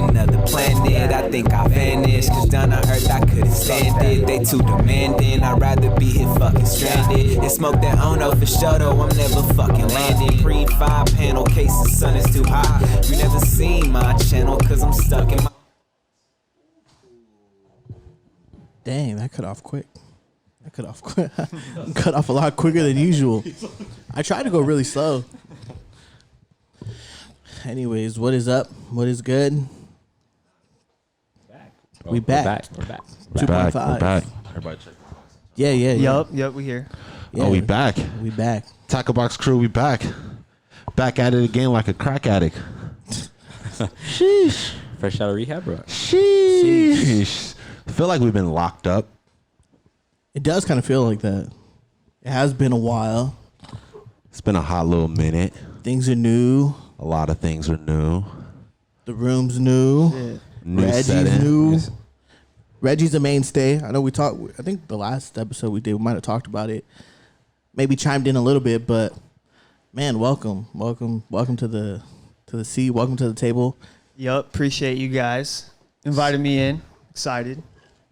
another planet. I think I vanished, cause down on earth I couldn't stand it. They too demanding, I'd rather be here fucking stranded. And smoke that Ono for sure though, I'm never fucking landing. Pre 5-panel case, the sun is too hot. You never seen my channel, cause I'm stuck in my... Damn, that cut off quick. That cut off quick. Cut off a lot quicker than usual. I tried to go really slow. Anyways, what is up? What is good? We back. We're back. 2.5. We're back. Everybody check. Yeah. Yep, we here. Yeah, Oh, we back. We back. Tacklebox crew, we back. Back at it again like a crack addict. Sheesh. Fresh out of rehab, bro. Sheesh. I feel like we've been locked up. It does kind of feel like that. It has been a while. It's been a hot little minute. Things are new. A lot of things are new. The room's new. Yeah. New Reggie's setting. new. Yes. Reggie's a mainstay. I know we talked. I think the last episode we did, we might have talked about it. Maybe chimed in a little bit, but man, welcome to the seat. Welcome to the table. Yep, appreciate you guys. Invited me in. Excited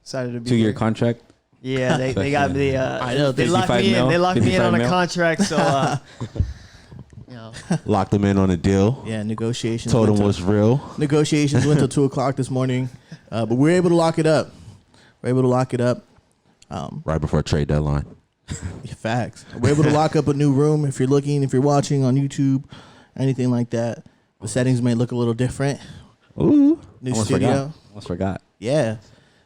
to be 2-year here. contract. Yeah, they got me. I know, They locked 55 me in. mil, They locked me in 55 on a mil. contract. So, you know, Locked them in on a deal. Yeah, negotiations. Told them went what's real. Negotiations went till 2:00 this morning, but we were able to lock it up. Right before trade deadline. Facts. We're able to lock up a new room. If you're watching on YouTube, anything like that, the settings may look a little different. Ooh. New Almost studio. forgot. Yeah.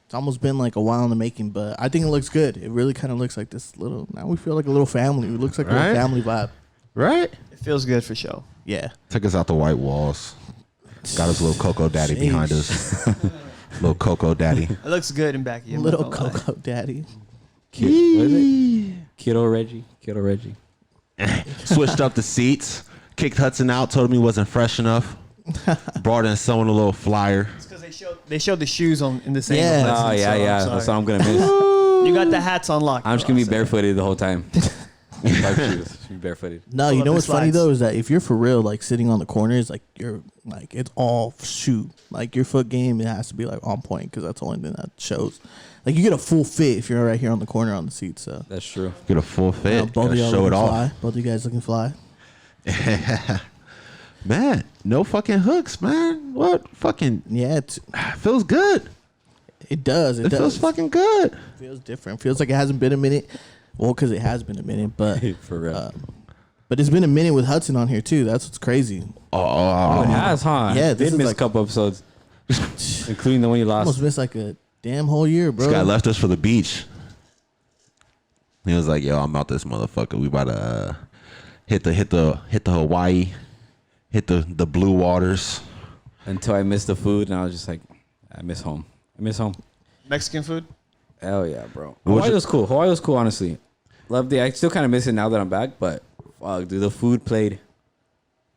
It's almost been like a while in the making, but I think it looks good. It really kind of looks like this little, now we feel like a little family. It looks like a Right? little family vibe. Right? it feels good for show. Yeah. Took us out the white walls. Got his little Cocoa Daddy behind us. Little Cocoa Daddy. It looks good in back of you. Little Cocoa Daddy. What is it? Kiddo Reggie. Switched up the seats. Kicked Hudson out. Told him he wasn't fresh enough. Brought in someone a little flyer. It's because they showed the shoes in the same. Yeah. reflection, Oh, yeah. so I'm That's sorry. what I'm going to miss. You got the hats on lock. I'm just bro, going to be so- barefooted the whole time. Dark shoes. Be barefooted. No, Pull you up know the what's funny slides. though is that if you're for real, like sitting on the corners, like you're like it's all shoe. Like your foot game, it has to be like on point because that's the only thing that shows. Like you get a full fit if you're right here on the corner on the seat. So That's true. Get a full fit. both of Gotta y'all show it looking off. fly. Both of you guys looking fly. Man, no fucking hooks, man. What fucking Yeah, feels good. it does. It It does. feels fucking good. Feels different. Feels like it hasn't been a minute. Well, because it has been a minute, but For real. but it's been a minute with Hudson on here too. That's what's crazy. Oh, it has, huh? Yeah, Did this is miss like- a couple episodes, including the one you Almost lost. missed like a damn whole year, bro. This guy left us for the beach. He was like, "Yo, I'm out this motherfucker. We about to hit the Hawaii, hit the blue waters." Until I missed the food, and I was just like, I miss home. Mexican food. Hell yeah, bro. What Hawaii you- was cool. Hawaii was cool, honestly. Loved it. I still kind of miss it now that I'm back, but fuck, dude, the food played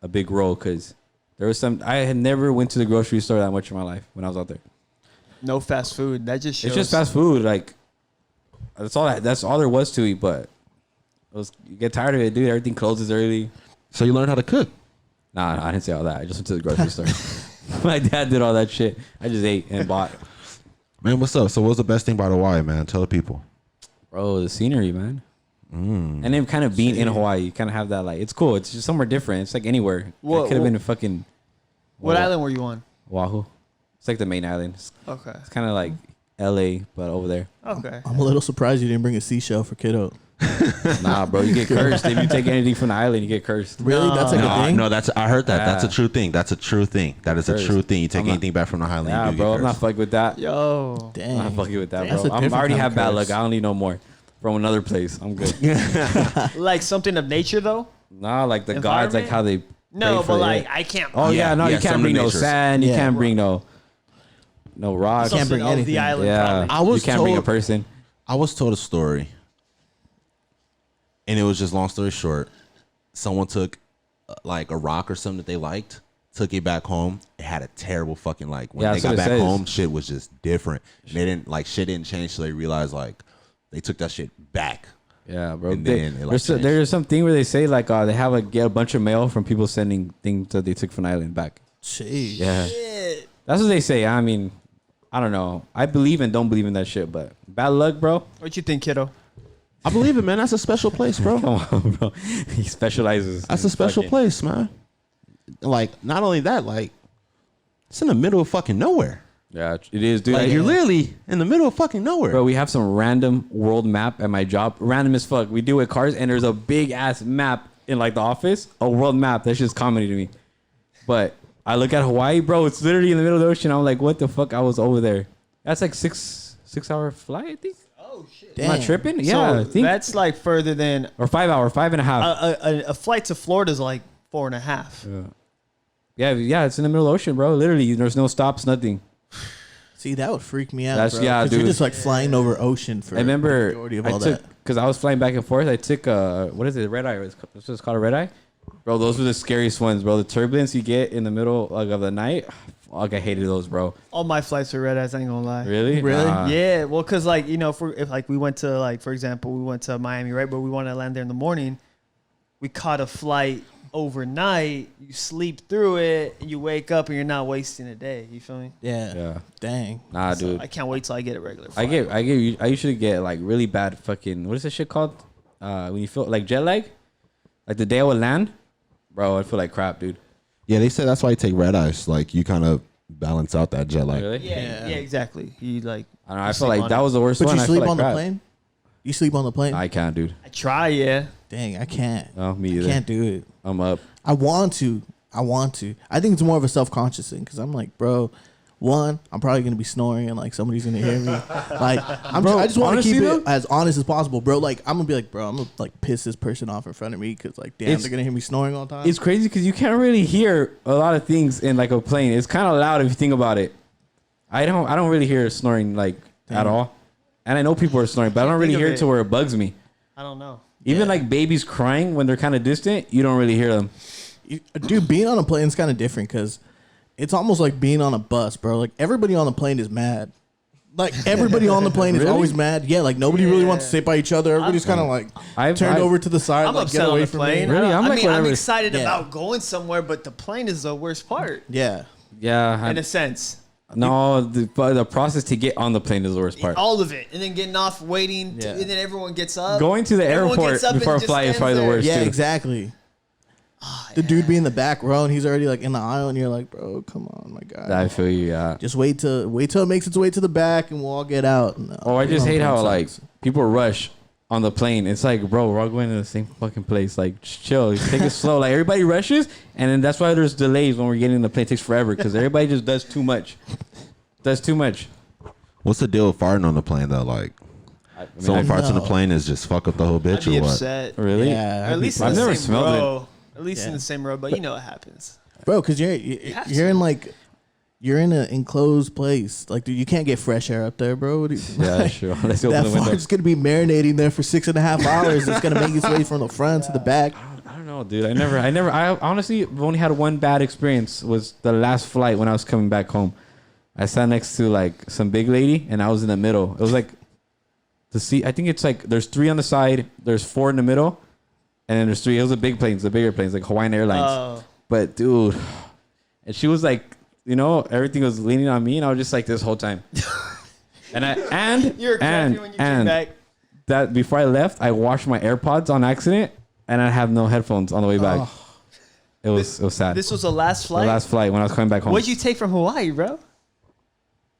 a big role because there was some. I had never went to the grocery store that much in my life when I was out there. No fast food. That just shows. It's just fast food. Like that's all there was to eat. But it was, you get tired of it, dude. Everything closes early. So you learned how to cook. Nah, I didn't say all that. I just went to the grocery store. My dad did all that shit. I just ate and bought. Man, what's up? So what's the best thing about Hawaii, man? Tell the people. Bro, the scenery, man. And then kind of being in Hawaii, you kind of have that, like, it's cool. It's just somewhere different. It's like anywhere. What- It could have been a fucking What island were you on? Oahu. It's like the main island. It's Okay. kind of like LA, but over there. Okay. I'm a little surprised you didn't bring a seashell for Kiddo. Nah, bro, you get cursed. If you take anything from the island, you get cursed. Really? That's like a thing? No, I heard that. That's a Yeah. true thing. That's a true thing. That is a Cursed. true thing. You take I'm not- anything back from the Highland, Nah, you do bro, get I'm not cursed. fucking with that. Yo. Dang. I'm not fucking with that, That's bro. a I different already kind have of bad curse. luck. I don't need no more from another place. I'm good. Like something of nature though. Nah, like the gods, like how they. No, pray for but it. like I can't. Oh yeah, no, you some can't of bring no nature's- sand. You Yeah. can't bring no rocks. can't bring Something of anything. The island, Yeah, probably. I was you can't bring a told- person. I was told a story, and it was just long story short. Someone took like a rock or something that they liked, took it back home. It had a terrible fucking like when Yeah, they that's got what it back says. home, shit was just different. And they didn't like shit didn't change till they realized like they took that shit back. Yeah, bro. And then it, like, there's changed. there's something where they say like they have get a bunch of mail from people sending things that they took from the island back. Jeez. Yeah, That's what they say. I mean, I don't know. I believe and don't believe in that shit, but bad luck, bro. What you think, kiddo? I believe it, man. That's a special place, bro. Come on, bro. He specializes. That's in a special fucking- place, man. Like, not only that, like, it's in the middle of fucking nowhere. Yeah, it is, dude. Like, you're literally in the middle of fucking nowhere. Bro, we have some random world map at my job. Random as fuck. We do it cars, and there's a big ass map in like the office. A world map. That's just comedy to me. But I look at Hawaii, bro. It's literally in the middle of the ocean. I'm like, what the fuck? I was over there. That's like 6 hour flight, I think. Oh shit! Am I tripping? Yeah, I think. That's like further than Or 5 hour, 5.5. a flight to Florida is like 4.5. Yeah, it's in the middle of the ocean, bro. Literally, there's no stops, nothing. See, that would freak me out. That's- bro, yeah, 'cause dude. You're just like flying over ocean for I remember the majority of I all took, that. because I was flying back and forth. I took what is it, red eye? This is called a red eye, bro. Those were the scariest ones, bro. The turbulence you get in the middle like of the night. Fuck, I hated those, bro. All my flights are red eyes. I ain't gonna lie. Really? Really? Yeah, well, cause like if like we went to like for example we went to Miami, right? But we wanted to land there in the morning. We caught a flight overnight. You sleep through it, and you wake up, and you're not wasting a day. You feel me? Yeah. Yeah. Dang. Nah, So dude. I can't wait till I get a regular I flight. usually get like really bad fucking, what is this shit called? When you feel like jet lag, like the day I would land, bro, I feel like crap, dude. Yeah, they said that's why you take red eyes. Like, you kind of balance out that jet lag. Really? Yeah, exactly. You like. I don't know. I you feel sleep like on that it. was the worst But one. you I feel sleep like on the crap. plane? You sleep on the plane? I can't, dude. I try, yeah. Dang, I can't. No, me I either. can't do it. I'm up. I want to. I think it's more of a self-conscious thing because I'm like, bro, one, I'm probably gonna be snoring and like somebody's gonna hear me. Like, I just want to honestly, keep though? it as honest as possible, bro. Like, I'm gonna be like, bro, I'm gonna like piss this person off in front of me because like, damn, It's- they're gonna hear me snoring all the time. It's crazy because you can't really hear a lot of things in like a plane. It's kind of loud if you think about it. I don't really hear snoring like at all. And I know people are snoring, but I don't really Think of hear it it. to where it bugs me. I don't know. Even like babies crying when they're kind of distant, you don't really hear them. Dude, being on a plane is kind of different because it's almost like being on a bus, bro. Like everybody on the plane is mad. Like everybody on the plane is Really? always mad. Yeah, like nobody really wants to sit by each other. Everybody's kind of like turned over to the side, I'm like upset get on away the from plane. me. Really? I I'm like mean, I'm whatever. excited Yeah. about going somewhere, but the plane is the worst part Yeah. Yeah. in a sense. No, the process to get on the plane is the worst part. All of it, and then getting off, waiting, Yeah. and then everyone gets up. Going to the Everyone airport gets up and before a just flight is stands probably the there. worst Yeah, too. exactly. The dude be in the back row and he's already like in the aisle and you're like, bro, come on, my guy. I feel you, yeah. Just wait till it makes its way to the back and we'll all get out. No, Oh, I just being hate on the how plane like sucks. people rush on the plane. It's like, bro, we're all going to the same fucking place. Like, just chill, just take it slow. Like everybody rushes, and then that's why there's delays when we're getting in the plane. It takes forever because everybody just does too much. Does too much. What's the deal with farting on the plane, though? Like, someone farts on the No. plane is just fuck up the whole I'd bitch be or what? upset. Really? Yeah, Or at least in I've the never same smelled it. row. At least in Yeah. the same row, but you know what happens. bro, because have you're to. in like you're in an enclosed place. Like, dude, you can't get fresh air up there, bro. What do you- Yeah, sure. Let's open that the window. fart's gonna be marinating there for 6.5 hours. It's gonna make its way from the front to the back. I don't know, dude. I honestly have only had one bad experience. Was the last flight when I was coming back home. I sat next to like some big lady, and I was in the middle. It was like the seat. I think it's like there's 3 on the side, there's 4 in the middle, and then there's 3. It was the big planes, the bigger planes, like Hawaiian Airlines. Oh. But dude, and she was like, you know, everything was leaning on me, and I was just like this whole time. You're crafty when you came back. That before I left, I washed my AirPods on accident, and I have no headphones on the way back. It was sad. This was the last The flight. last flight when I was coming back home. What'd you take from Hawaii, bro?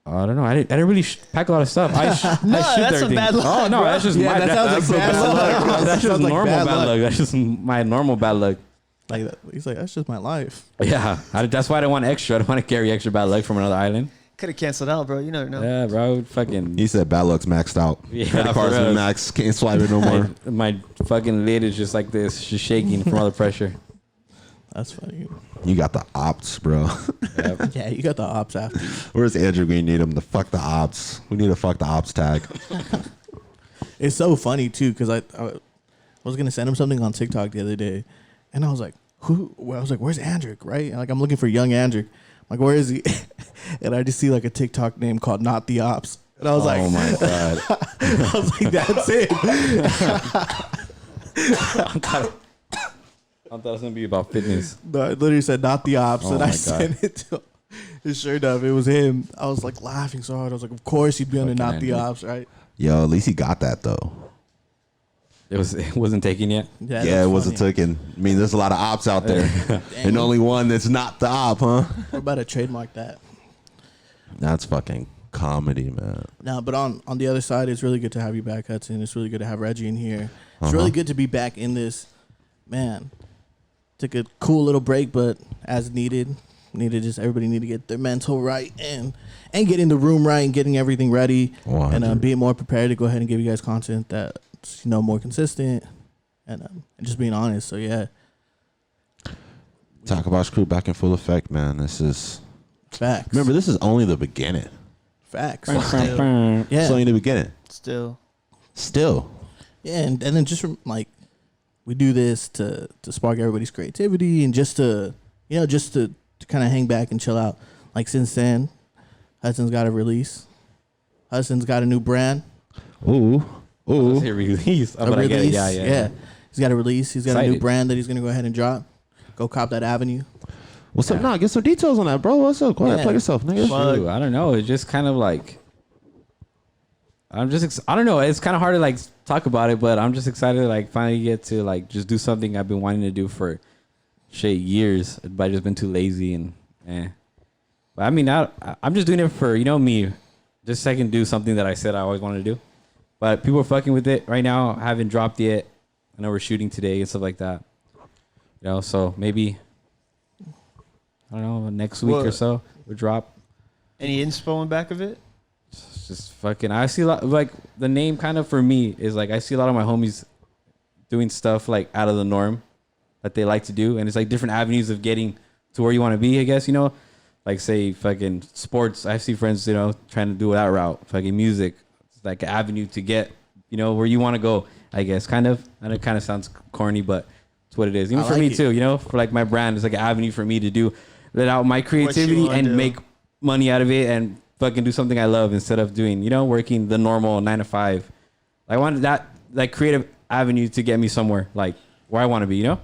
I don't know. I didn't really pack a lot of stuff. I shipped that's everything. some bad luck, Oh no, bro. that's just Yeah, my that sounds like bad luck. That's That just sounds like normal bad bad luck. luck. That's just my normal bad luck. Like that. He's like, that's just my life. Yeah, that's why I don't want extra. I don't want to carry extra bad luck from another island. Could have canceled out, bro. You never know. Yeah, bro. Fucking. He said bad luck's maxed out. Yeah, Credit cards for been real. maxed. Can't swipe it no more. My fucking lid is just like this, just shaking from all the pressure. That's funny. You got the ops, bro. Yeah, you got the ops after you. Where's Andrew? We need him to fuck the ops. We need to fuck the ops tag. It's so funny too because I was gonna send him something on TikTok the other day, and I was like, Well, I was like, where's Andrick? Right? And like, I'm looking for young Andrick. I'm like, where is he? And I just see like a TikTok name called Not the Ops, and I was like, Oh my god. I was like, that's it. I thought it was gonna be about fitness. No, I literally said Not the Ops, Oh and my I God. sent it to him. Sure enough, it was him. I was like laughing so hard. I was like, of course he'd be under Not the Ops, right? Yo, at least he got that though. It wasn't taken yet. Yeah, it wasn't taken. I mean, there's a lot of ops out there, and only one that's not the op, huh? We're about to trademark that. That's fucking comedy, man. No, but on the other side, it's really good to have you back, Hudson. It's really good to have Reggie in here. It's really good to be back in this. Man, took a cool little break, but as needed. Everybody need to get their mental right and get in the room right and getting everything ready 100. and being more prepared to go ahead and give you guys content that's more consistent and just being honest. So yeah, Tacklebox crew back in full effect, man. This is facts. remember this is only the beginning. Facts. Yeah. It's only the beginning. Still. Yeah, and then just from, like we do this to spark everybody's creativity and just to kind of hang back and chill out. Like since then, Hudson's got a release. Hudson's got a new brand. Ooh. Let's hear release. A release. Yeah. He's got a release. He's got a new Excited. brand that he's gonna go ahead and drop. Go cop that Avenue. What's up? Nah, get some details on that, bro. What's up? Go ahead, Yeah. plug yourself, nigga. True. I don't know. It's just kind of like I don't know. It's kind of hard to like talk about it, but I'm just excited to like finally get to like just do something I've been wanting to do for years, but I just been too lazy and But I mean, I'm just doing it for me, just so I can do something that I said I always wanted to do. But people are fucking with it right now. I haven't dropped yet. I know we're shooting today and stuff like that. So maybe I don't know, next week or so we'll drop. Any inspo in back of it? It's just fucking. I see a lot like the name kind of for me is like I see a lot of my homies doing stuff like out of the norm that they like to do, and it's like different avenues of getting to where you want to be. I guess like say fucking sports. I see friends trying to do that route. Fucking music, it's like an avenue to get where you want to go. I guess kind of. And it kind of sounds corny, but it's what it is. Even I for like me it. too. For like my brand, it's like an avenue for me to do let out my creativity wanna and do. make money out of it and fucking do something I love instead of doing, working the normal 9 to 5. I wanted that like creative avenue to get me somewhere like where I want to be, do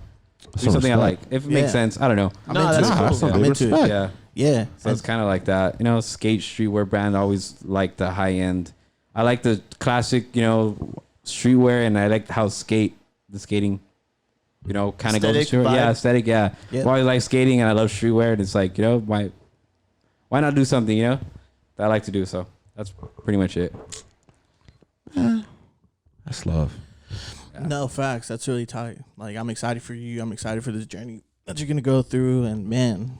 something I like. If it makes sense, I don't know. I'm No, into that's it. cool. I'm into it. Yeah. Yeah. So it's kind of like that, skate streetwear brand. I always like the high end. I like the classic, streetwear, and I like how the skating, kind of goes Aesthetic through. vibe. Yeah, aesthetic. Yeah. Yeah. I always like skating, and I love streetwear. And it's like, why not do something, that I like to do? So that's pretty much it. That's love. No, facts. That's really tight. Like, I'm excited for you. I'm excited for this journey that you're going to go through. And, man,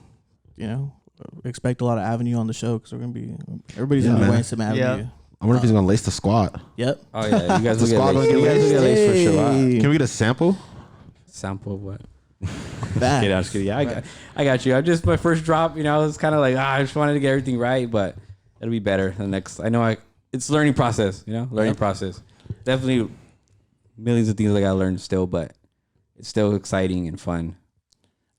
expect a lot of Avenue on the show because everybody's going to be man. wearing some Avenue. Yeah. I wonder if he's gonna lace the squat. Yep. Oh yeah, you guys will The get squad laced. will You get guys will get laced for sure. Hey. Can we get a sample? Sample of what? Facts. I'm just kidding. Yeah, I got you. I just my first drop. It's kind of like I just wanted to get everything right, but it'll be better the next. I know it's learning process. Learning process. Definitely millions of things I gotta learn still, but it's still exciting and fun.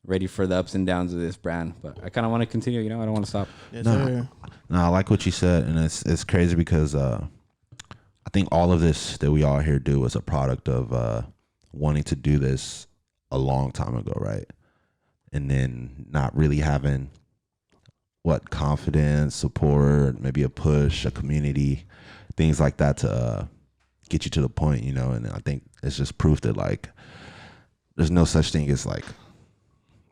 Ready for the ups and downs of this brand, but I kind of want to continue. I don't want to stop. Yes, No. sir. No, I like what you said, and it's crazy because I think all of this that we all here do is a product of wanting to do this a long time ago, right? And then not really having confidence, support, maybe a push, a community, things like that to get you to the point, And I think it's just proof that like there's no such thing as like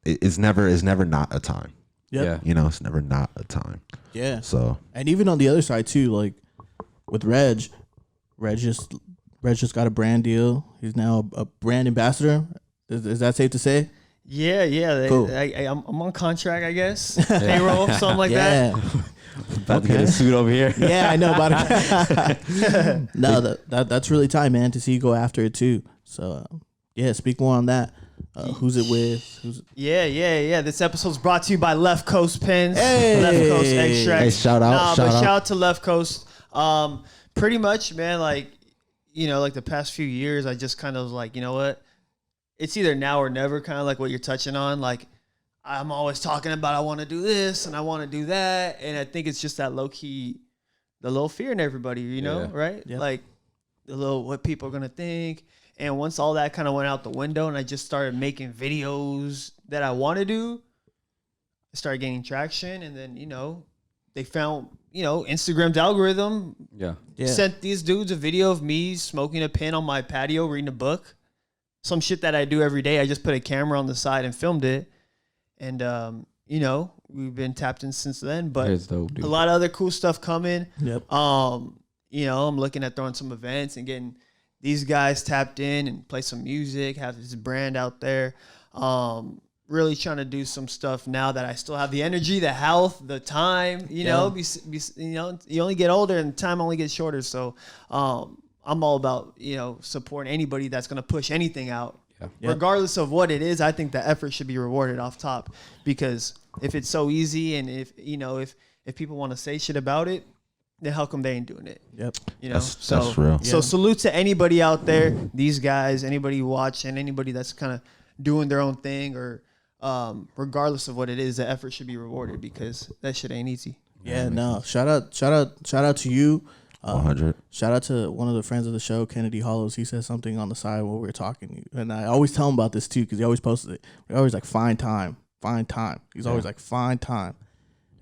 it's never not a time. Yep. Yeah. It's never not a time. Yeah. So And even on the other side, too, like with Reg just got a brand deal. He's now a brand ambassador. Is that safe to say? Yeah. Cool. I'm on contract, I guess. Payroll, something like that. Yeah. About to get a suit over here. Yeah, I know about it. No, that's really tight, man, to see you go after it, too. So, yeah, speak more on that. Who's it with? Yeah. This episode's brought to you by Left Coast Pens. Hey. Left Coast Extracts. Hey, shout out. Shout out to Left Coast. Pretty much, man, like, like the past few years, I just kind of was like, you know what? It's either now or never, kind of like what you're touching on. Like, I'm always talking about I want to do this and I want to do that. And I think it's just that low-key, the little fear in everybody, Yeah. right? Yeah. Like, the little what people are going to think. And once all that kind of went out the window and I just started making videos that I want to do, it started gaining traction, and then they found Instagram's algorithm sent these dudes a video of me smoking a pen on my patio reading a book, some shit that I do every day. I just put a camera on the side and filmed it, and we've been tapped in since then. But dope, a lot of other cool stuff coming. Yep. I'm looking at throwing some events and getting these guys tapped in and play some music, have this brand out there. Really trying to do some stuff now that I still have the energy, the health, the time. You only get older and time only gets shorter. So I'm all about supporting anybody that's going to push anything out. Yeah. Regardless of what it is, I think the effort should be rewarded off top, because if it's so easy and if people want to say shit about it, then how come they ain't doing it? Yep. That's real. So salute to anybody out there, these guys, anybody watching, anybody that's kind of doing their own thing, or regardless of what it is, the effort should be rewarded, because that shit ain't easy. Yeah, no. Shout out to you. 100. Shout out to one of the friends of the show, Kennedy Hollows. He said something on the side while we were talking, and I always tell him about this too, because he always posted it. We're always like, find time. He's always like, find time,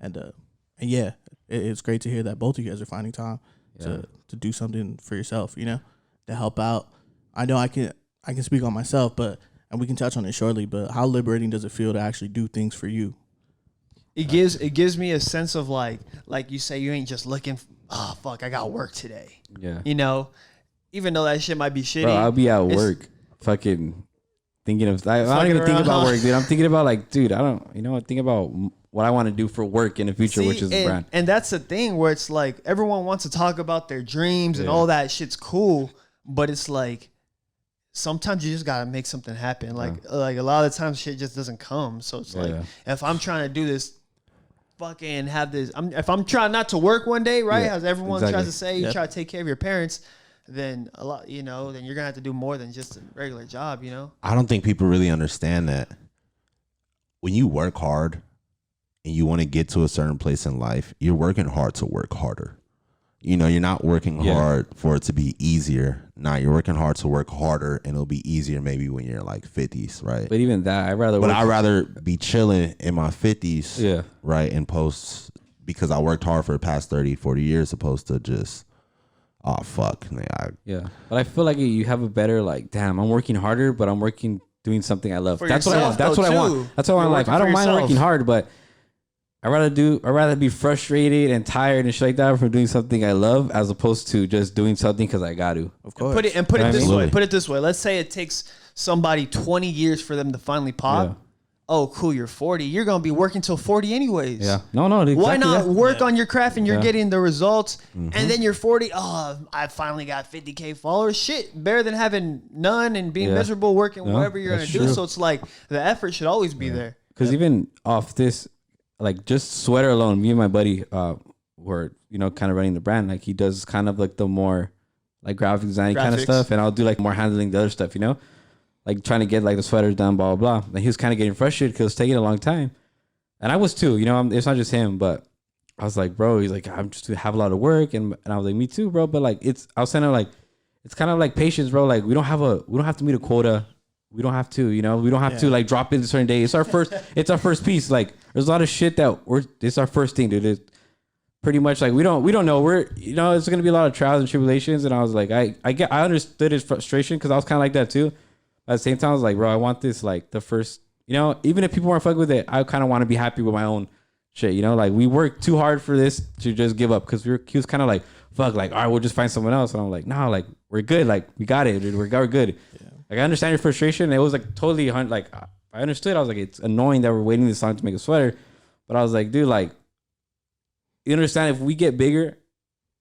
and yeah, it's great to hear that both of you guys are finding time to do something for yourself, to help out. I know I can speak on myself, and we can touch on it shortly, but how liberating does it feel to actually do things for you? It gives me a sense of like you say, you ain't just looking. Oh fuck, I got work today. Yeah. Even though that shit might be shitty. Bro, I'll be at work, fucking thinking of. I don't even think about work, dude. I'm thinking about I think about what I want to do for work in the future, which is the brand. And that's the thing where it's like everyone wants to talk about their dreams and all that shit's cool, but it's like sometimes you just gotta make something happen. Like a lot of the times shit just doesn't come. So it's if I'm trying to do this. Fucking have this. If I'm trying not to work one day, right? As everyone tries to say, you try to take care of your parents, then a lot, then you're gonna have to do more than just a regular job, I don't think people really understand that when you work hard and you want to get to a certain place in life, you're working hard to work harder. You're not working hard for it to be easier. Nah, you're working hard to work harder, and it'll be easier maybe when you're like 50s, right? But even that, I'd rather be chilling in my 50s, right, and post because I worked hard for the past 30, 40 years, opposed to just, oh, fuck. But I feel like you have a better, damn, I'm working harder, but I'm doing something I love. That's what I want. That's what I want. That's what I want in life. I don't mind working hard, but I'd rather be frustrated and tired and shit like that from doing something I love, as opposed to just doing something because I got to. Of course. Put it this way. Put it this way. Let's say it takes somebody 20 years for them to finally pop. Yeah. Oh, cool. You're 40. You're gonna be working till 40 anyways. Yeah. No. Exactly. Why not work on your craft and you're getting the results, and then you're 40. Oh, I finally got 50K followers. Shit, better than having none and being miserable working whatever you're gonna do. So it's like the effort should always be there. Because even off this. Just sweater alone, me and my buddy were, kind of running the brand. He does kind of the more graphic design kind of stuff. And I'll do more handling the other stuff, trying to get the sweaters done, blah, blah, blah. And he was kind of getting frustrated because it's taking a long time. And I was too, it's not just him, but I was like, bro, he's like, I'm just to have a lot of work. And I was like, me too, bro. But I was saying it's kind of patience, bro. We don't have to meet a quota. We don't have to, we don't have to drop in a certain day. It's our first piece. There's a lot of shit it's our first thing, dude. It's pretty much we don't know. It's going to be a lot of trials and tribulations. And I was like, I understood his frustration, because I was kind of like that too. At the same time, I was like, bro, I want this, the first, even if people weren't fucking with it, I kind of want to be happy with my own shit, we worked too hard for this to just give up. Cause he was kind of fuck, all right, we'll just find someone else. And I'm like, no, we're good. We got it, dude. We're good. Yeah. I understand your frustration. It was totally I understood. I was like, it's annoying that we're waiting this long to make a sweater, but I was like, dude, you understand if we get bigger,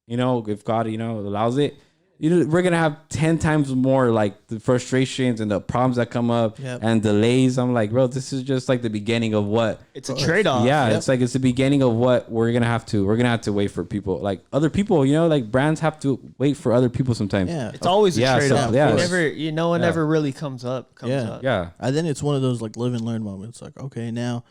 if God, allows it, we're gonna have 10 times more the frustrations and the problems that come up and delays. I'm like, bro, this is just the beginning of what. It's a trade-off. Yeah, it's it's the beginning of what we're gonna have to wait for people, other people. Brands have to wait for other people sometimes. Yeah, it's always a trade-off. So, no one ever really comes up. Yeah. And then it's one of those live and learn moments. Okay, now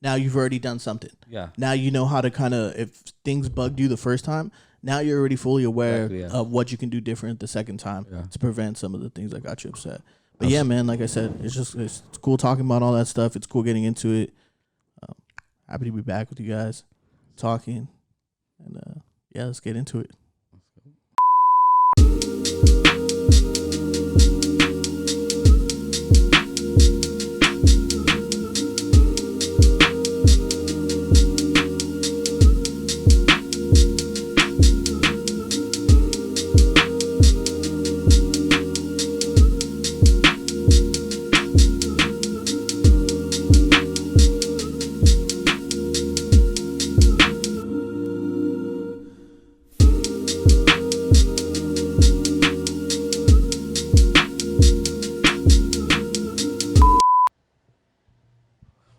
you've already done something. Yeah. Now you know how to kind of, if things bugged you the first time, now you're already fully aware of what you can do different the second time to prevent some of the things that got you upset. But yeah, man, like I said, it's cool talking about all that stuff. It's cool getting into it. Happy to be back with you guys, talking, and yeah, let's get into it.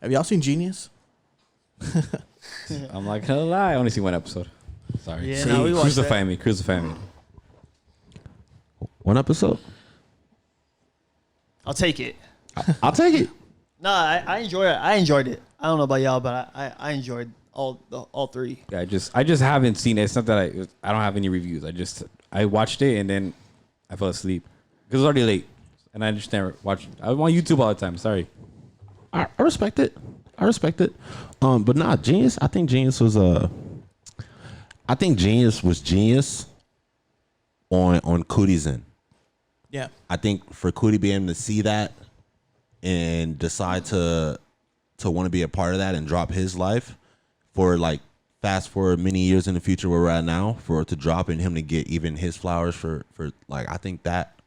Have y'all seen Genius? I'm not gonna lie, I only see one episode. Sorry. Yeah, no, we watched that. Crucify me. One episode. I'll take it. I'll take it. No, I enjoyed it. I enjoyed it. I don't know about y'all, but I enjoyed all three. Yeah, I just haven't seen it. It's not that I don't have any reviews. I watched it and then I fell asleep because it was already late, and I just never watched. I'm on YouTube all the time. Sorry. I respect it. But nah, Genius. I think Genius was genius on Cootie's end. Yeah. I think for Cootie being able to see that and decide to want to be a part of that and drop his life for like fast forward many years in the future where we're at now, for it to drop and him to get even his flowers for like, I think that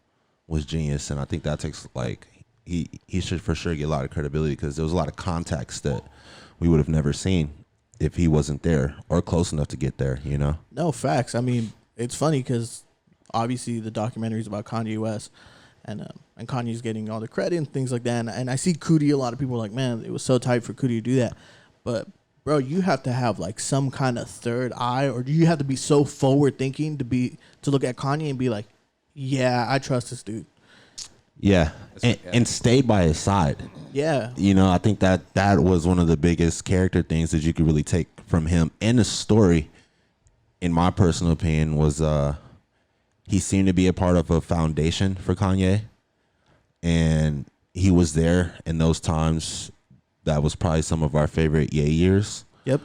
was genius. And I think that takes like, he should for sure get a lot of credibility because there was a lot of context that we would have never seen if he wasn't there or close enough to get there, you know? No, facts. I mean, it's funny because obviously the documentary is about Kanye West, and Kanye's getting all the credit and things like that. And I see Cootie, a lot of people are like, man, it was so tight for Cootie to do that. But, bro, you have to have like some kind of third eye, or do you have to be so forward thinking to look at Kanye and be like, yeah, I trust this dude. Yeah, and stayed by his side. Yeah. You know, I think that was one of the biggest character things that you could really take from him. And the story, in my personal opinion, was he seemed to be a part of a foundation for Kanye. And he was there in those times. That was probably some of our favorite Ye years. Yep.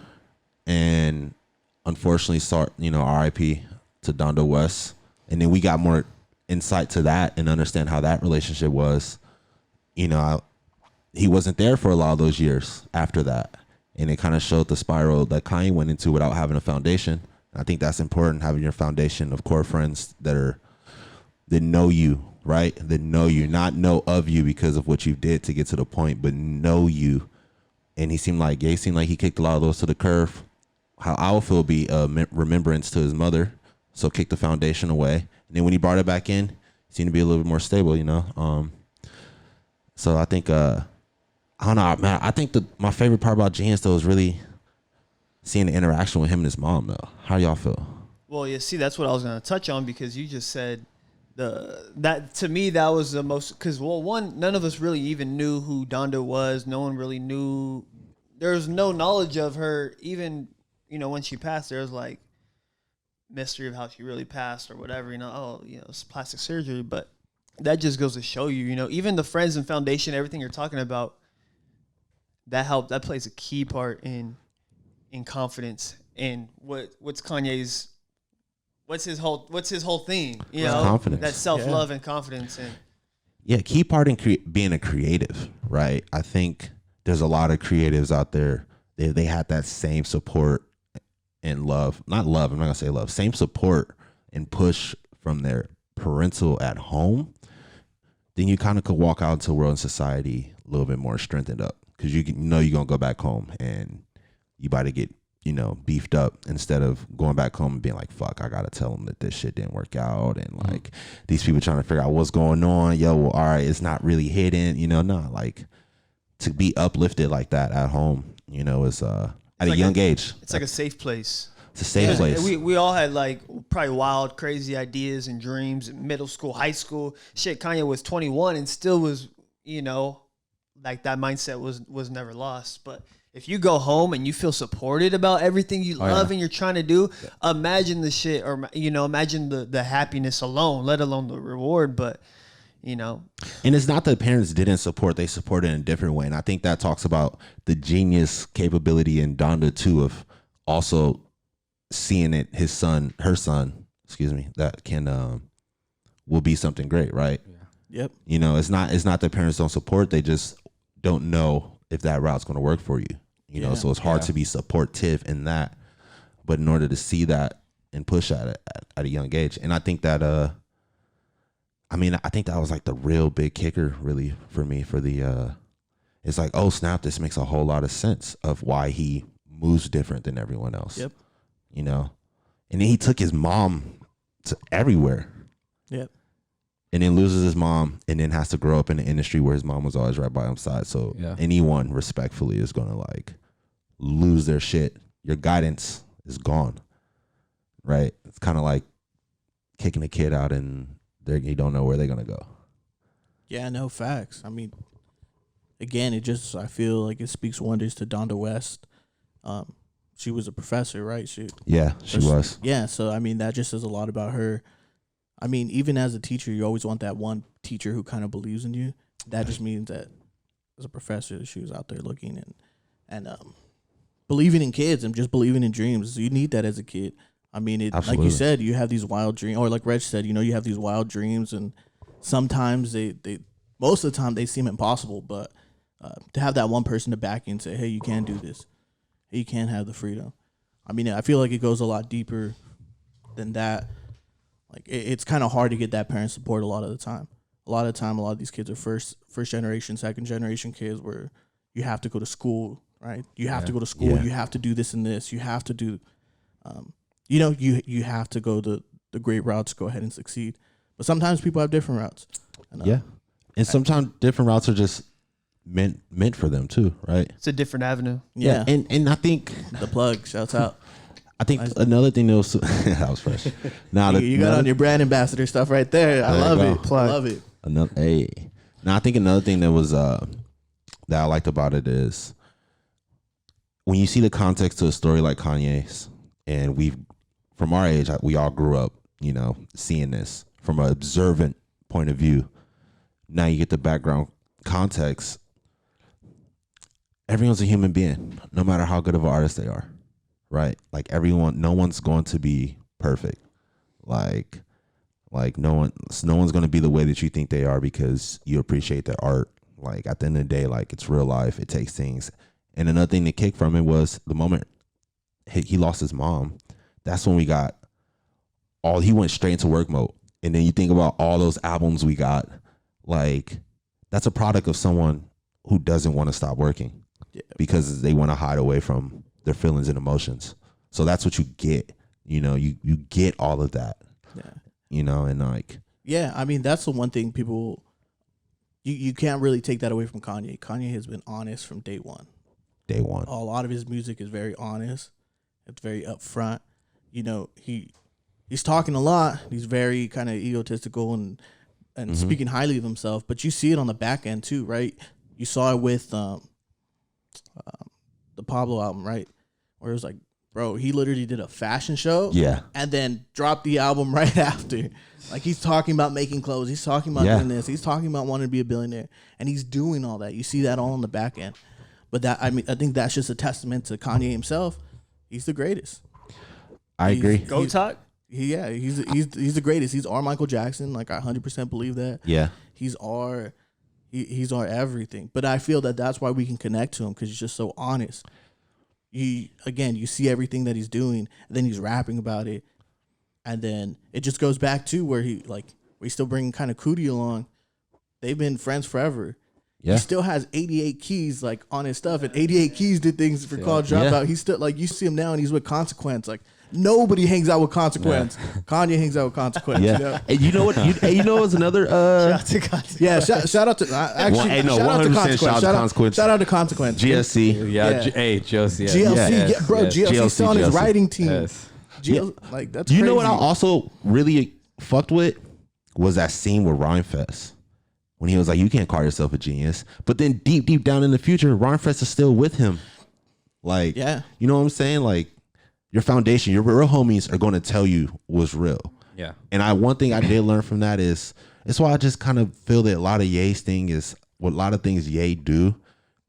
And unfortunately, RIP to Donda West. And then we got more insight to that and understand how that relationship was. You know, he wasn't there for a lot of those years after that, and it kind of showed the spiral that Kanye went into without having a foundation. I think that's important, having your foundation of core friends that know you, right? That know you, not know of you because of what you did to get to the point, but know you. And he seemed like he kicked a lot of those to the curb. How I would feel would be a remembrance to his mother, so kick the foundation away. And then when he brought it back in, it seemed to be a little bit more stable, you know? So I think, I don't know, man. I think my favorite part about Genius, though, is really seeing the interaction with him and his mom, though. How y'all feel? Well, yeah, see, that's what I was going to touch on because you just said that to me, that was the most, because, well, one, none of us really even knew who Donda was. No one really knew. There was no knowledge of her. Even, you know, when she passed, there was like, mystery of how she really passed or whatever, you know, it's plastic surgery, but that just goes to show you, you know, even the friends and foundation, everything you're talking about, that plays a key part in confidence and what's Kanye's, what's his whole thing, you know, confidence. That self-love and confidence. And yeah, key part in being a creative, right? I think there's a lot of creatives out there, they had that same support and love, I'm not gonna say love, same support and push from their parental at home, then you kind of could walk out into the world and society a little bit more strengthened up, because you know you're gonna go back home and you about to get, you know, beefed up, instead of going back home and being like, fuck, I gotta tell them that this shit didn't work out, and like these people trying to figure out what's going on. Yo, well, all right, it's not really hidden, you know. No, like to be uplifted like that at home, you know, is at a young age. It's like a safe place. It's a safe place. We all had like probably wild, crazy ideas and dreams in middle school, high school. Shit, Kanye was 21 and still was, you know, like that mindset was never lost. But if you go home and you feel supported about everything you love and you're trying to do, imagine the shit, or, you know, imagine the happiness alone, let alone the reward. But you know. And it's not that parents didn't support; they supported in a different way. And I think that talks about the genius capability in Donda too, of also seeing it, her son, that can will be something great, right? Yep. You know, it's not that parents don't support; they just don't know if that route's going to work for you. You know, so it's hard to be supportive in that. But in order to see that and push at it at a young age, and I think that I think that was like the real big kicker, really, for me. For the it's like, oh snap, this makes a whole lot of sense of why he moves different than everyone else. Yep. You know, and then he took his mom to everywhere. Yep. And then loses his mom, and then has to grow up in an industry where his mom was always right by his side. So anyone respectfully is gonna like lose their shit. Your guidance is gone, right? It's kind of like kicking a kid out, and you don't know where they're gonna go. Yeah, no facts. I mean, again, I feel like it speaks wonders to Donda West. She was a professor, right? She was. Yeah, so I mean, that just says a lot about her. I mean, even as a teacher, you always want that one teacher who kind of believes in you. That just means that as a professor, she was out there looking and believing in kids and just believing in dreams. You need that as a kid. I mean, like you said, you have these wild dreams, or like Reg said, you know, you have these wild dreams, and sometimes most of the time they seem impossible. But to have that one person to back you and say, "Hey, you can do this. Hey, you can have the freedom." I mean, I feel like it goes a lot deeper than that. Like it's kind of hard to get that parent support a lot of the time. A lot of these kids are first generation, second generation kids where you have to go to school, right? You have to go to school. You have to do this and this. You have to do, you have to go the great routes, go ahead and succeed. But sometimes people have different routes. And, and sometimes different routes are just meant for them too, right? It's a different avenue. Yeah. And I think the plug, shouts out. I think another thing that was that was fresh. Now you got on your brand ambassador stuff right there. I love it. I love it. Now I think another thing that was that I liked about it is when you see the context to a story like Kanye's, and from our age, we all grew up, you know, seeing this from an observant point of view. Now you get the background context. Everyone's a human being, no matter how good of an artist they are. Right? Like no one's going to be perfect. Like no one's going to be the way that you think they are because you appreciate their art. Like at the end of the day, like it's real life. It takes things. And another thing that kicked from it was the moment he lost his mom. That's when he went straight into work mode. And then you think about all those albums we got, like that's a product of someone who doesn't want to stop working because they want to hide away from their feelings and emotions. So that's what you get. You know, you get all of that. Yeah. You know, and like. Yeah, I mean, that's the one thing people, you can't really take that away from Kanye. Kanye has been honest from day one. Day one. A lot of his music is very honest. It's very upfront. You know, he's talking a lot. He's very kind of egotistical and speaking highly of himself. But you see it on the back end too, right? You saw it with the Pablo album, right? Where it was like, bro, he literally did a fashion show, and then dropped the album right after. Like he's talking about making clothes, he's talking about doing this, he's talking about wanting to be a billionaire, and he's doing all that. You see that all on the back end. But I think that's just a testament to Kanye himself. He's the greatest. I agree. Go talk. He's the greatest. He's our Michael Jackson. Like I 100% believe that. Yeah. He's our everything. But I feel that that's why we can connect to him because he's just so honest. You see everything that he's doing, and then he's rapping about it, and then it just goes back to where we still bring kind of Cootie along. They've been friends forever. Yeah. He still has 88 Keys like on his stuff, and 88 Keys did things for College Dropout. Yeah. He's still like you see him now, and he's with Consequence. Like nobody hangs out with Consequence. Yeah. Kanye hangs out with Consequence. Yeah. You know? And you know what? You know what's another? Shout out to Consequence. Yeah. Shout out to actually. Shout out to Consequence. Shout out to Consequence. GSC. GLC. GLC. Bro, GLC's on his writing team. Yes. Like that's. You crazy. know what I also really fucked with was that scene with Rhymefest. When he was like, you can't call yourself a genius. But then deep down in the future, Rhymefest is still with him. Like, you know what I'm saying? Like, your foundation, your real homies are going to tell you what's real. Yeah. And one thing I did learn from that is It's why I just kind of feel that a lot of Ye's thing is what a lot of things Ye do.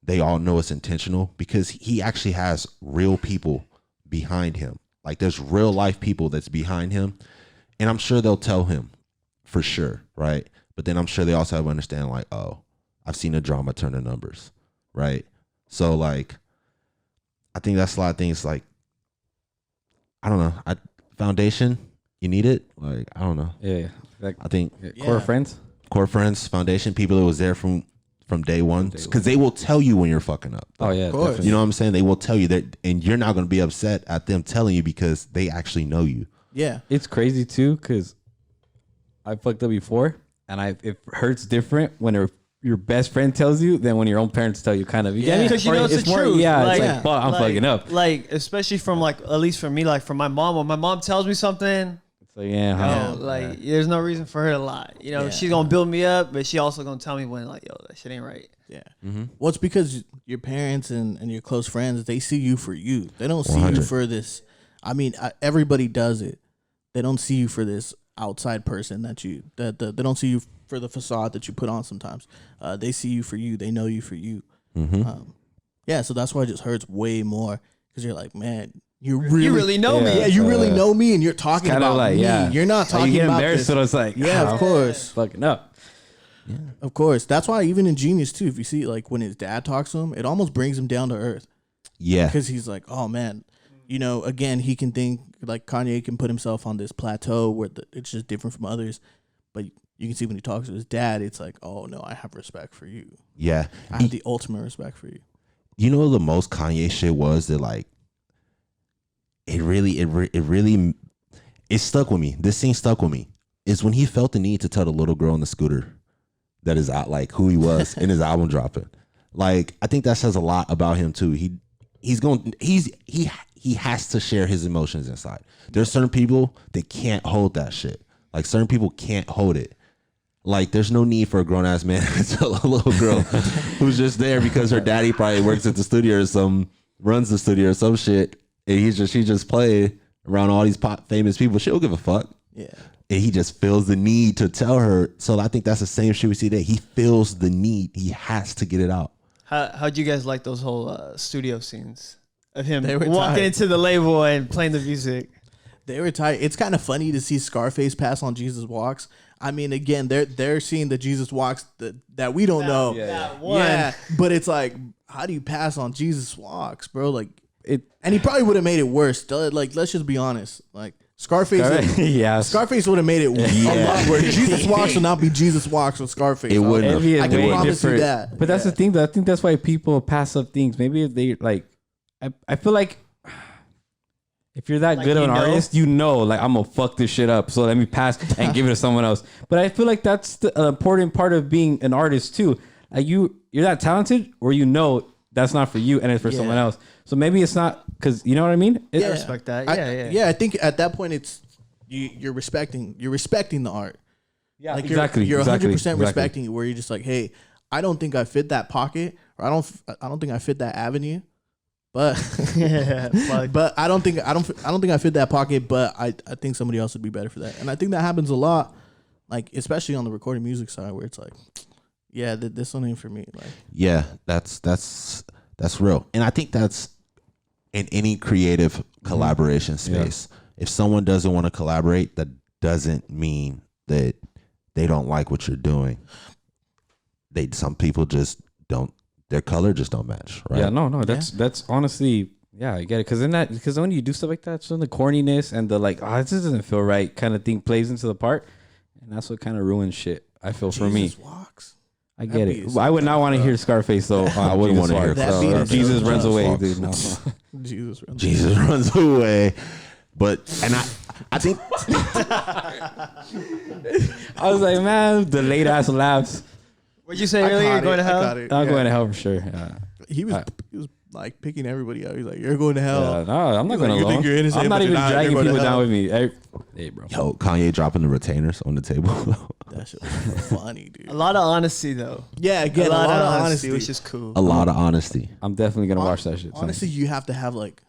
They all know it's intentional because he actually has real people behind him. Like there's real life people that's behind him. And I'm sure they'll tell him for sure. Right. But then I'm sure they also have to understand like, oh, I've seen the drama turn to numbers. Right. So like, I think that's a lot of things like, I don't know. Foundation, you need it. Like, I don't know. Yeah. Like, I think core friends, foundation, people that was there from day one, because they will tell you when you're fucking up. Oh yeah, you know what I'm saying? They will tell you that, and you're not going to be upset at them telling you because they actually know you. Yeah, it's crazy too because I fucked up before, and it hurts different when your best friend tells you than when your own parents tell you. Kind of, because you know it's the truth. Yeah, it's like, fuck, I'm fucking up. Like especially from like at least for me, like from my mom. When my mom tells me something. So yeah, there's no reason for her to lie. You know, she's gonna build me up, but she also gonna tell me when like, yo, that shit ain't right. Yeah. Mm-hmm. Well, it's because your parents and your close friends, they see you for you. They don't see you for this. I mean, everybody does it. They don't see you for this outside person they don't see you for the facade that you put on sometimes. They see you for you. They know you for you. Mm-hmm. So that's why it just hurts way more because you're like, man. You really know me. Yeah, you really know me, and you're talking about like, me. Yeah. You're not talking you get about embarrassed, this. So it's like, of course. Fucking up. Yeah. Of course. That's why even in Jeen-Yuhs, too, if you see, like, when his dad talks to him, it almost brings him down to earth. Yeah. Because he's like, oh, man. You know, again, he can think, like, Kanye can put himself on this plateau where it's just different from others. But you can see when he talks to his dad, it's like, oh, no, I have respect for you. Yeah. I have the ultimate respect for you. You know, the most Kanye shit was that, like, it really stuck with me. This scene stuck with me. Is when he felt the need to tell the little girl on the scooter that is out, like who he was in his album dropping. Like, I think that says a lot about him too. He has to share his emotions inside. There's certain people that can't hold that shit. Like certain people can't hold it. Like there's no need for a grown ass man to tell a little girl who's just there because her daddy probably works at the studio or runs the studio or some shit. And she just played around all these famous people. She don't give a fuck. Yeah. And he just feels the need to tell her. So I think that's the same shit we see today. He feels the need. He has to get it out. How'd you guys like those whole studio scenes of him walking into the label and playing the music? They were tight. It's kind of funny to see Scarface pass on Jesus Walks. I mean, again, they're seeing the Jesus Walks that we don't know. Yeah, but it's like, how do you pass on Jesus Walks, bro? Like, and he probably would have made it worse. Like, let's just be honest. Like, Scarface would have made it a lot worse. Jesus Walks would not be Jesus Walks with Scarface. It wouldn't. I can promise you that. But that's the thing, though. I think that's why people pass up things. Maybe if they, like, I feel like if you're that good of an artist, like, I'm going to fuck this shit up. So let me pass and give it to someone else. But I feel like that's the important part of being an artist, too. Like, you're that talented where that's not for you and it's for someone else. So maybe it's not because you know what I mean. I respect that. I think at that point it's you're respecting the art. Yeah, like exactly. You're 100% respecting it. Where you're just like, hey, I don't think I fit that pocket, or I don't think I fit that avenue, but but I don't think I fit that pocket. But I think somebody else would be better for that, and I think that happens a lot, like especially on the recorded music side, where it's like, yeah, this one ain't for me. Like, yeah, that's real, and I think that's in any creative collaboration space. Yeah. If someone doesn't want to collaborate, that doesn't mean that they don't like what you're doing. Some people just don't. Their color just don't match, right? Yeah, no. That's honestly, yeah, I get it. Because when you do stuff like that, so the corniness and the like, this doesn't feel right kind of thing plays into the part, and that's what kind of ruins shit. I feel for me. Walks. I get it. I would not want to hear Scarface though. I wouldn't want to hear it. Jesus runs away, dude. No. Jesus runs away. But I think I was like, man, the late ass laughs. What'd you say earlier? You're going to hell? I'm going to hell for sure. Yeah. He was like picking everybody out. He's like, you're going to hell. Yeah, no, I'm not going alone. Think you're innocent, I'm not even dragging people down with me. Hey, bro. Yo, Kanye dropping the retainers on the table. That shit was funny, dude. A lot of honesty, though. Yeah, again, a lot of honesty, which is cool. A lot of honesty. I'm definitely going to watch that shit. Honestly, you have to have like,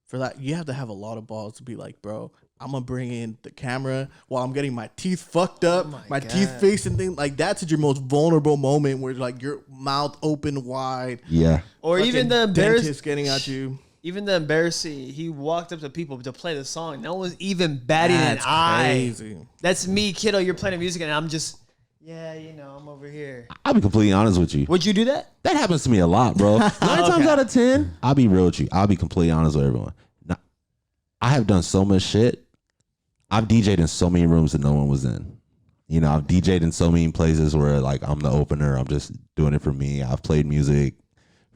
for that, you have to have a lot of balls to be like, bro, I'm gonna bring in the camera while I'm getting my teeth fucked up, my God. teeth facing thing. Like that's at your most vulnerable moment where like your mouth open wide. Yeah. Or even the dentist getting at you. Even the embarrassing, he walked up to people to play the song. No one was even batting an That's eye. crazy. That's me, kiddo. You're playing music, and I'm just, yeah, you know, I'm over here. I'll be completely honest with you. Would you do that? That happens to me a lot, bro. 9 times out of 10, I'll be real with you. I'll be completely honest with everyone. Now, I have done so much shit. I've DJ'd in so many rooms that no one was in. You know, I've DJ'd in so many places where like I'm the opener. I'm just doing it for me. I've played music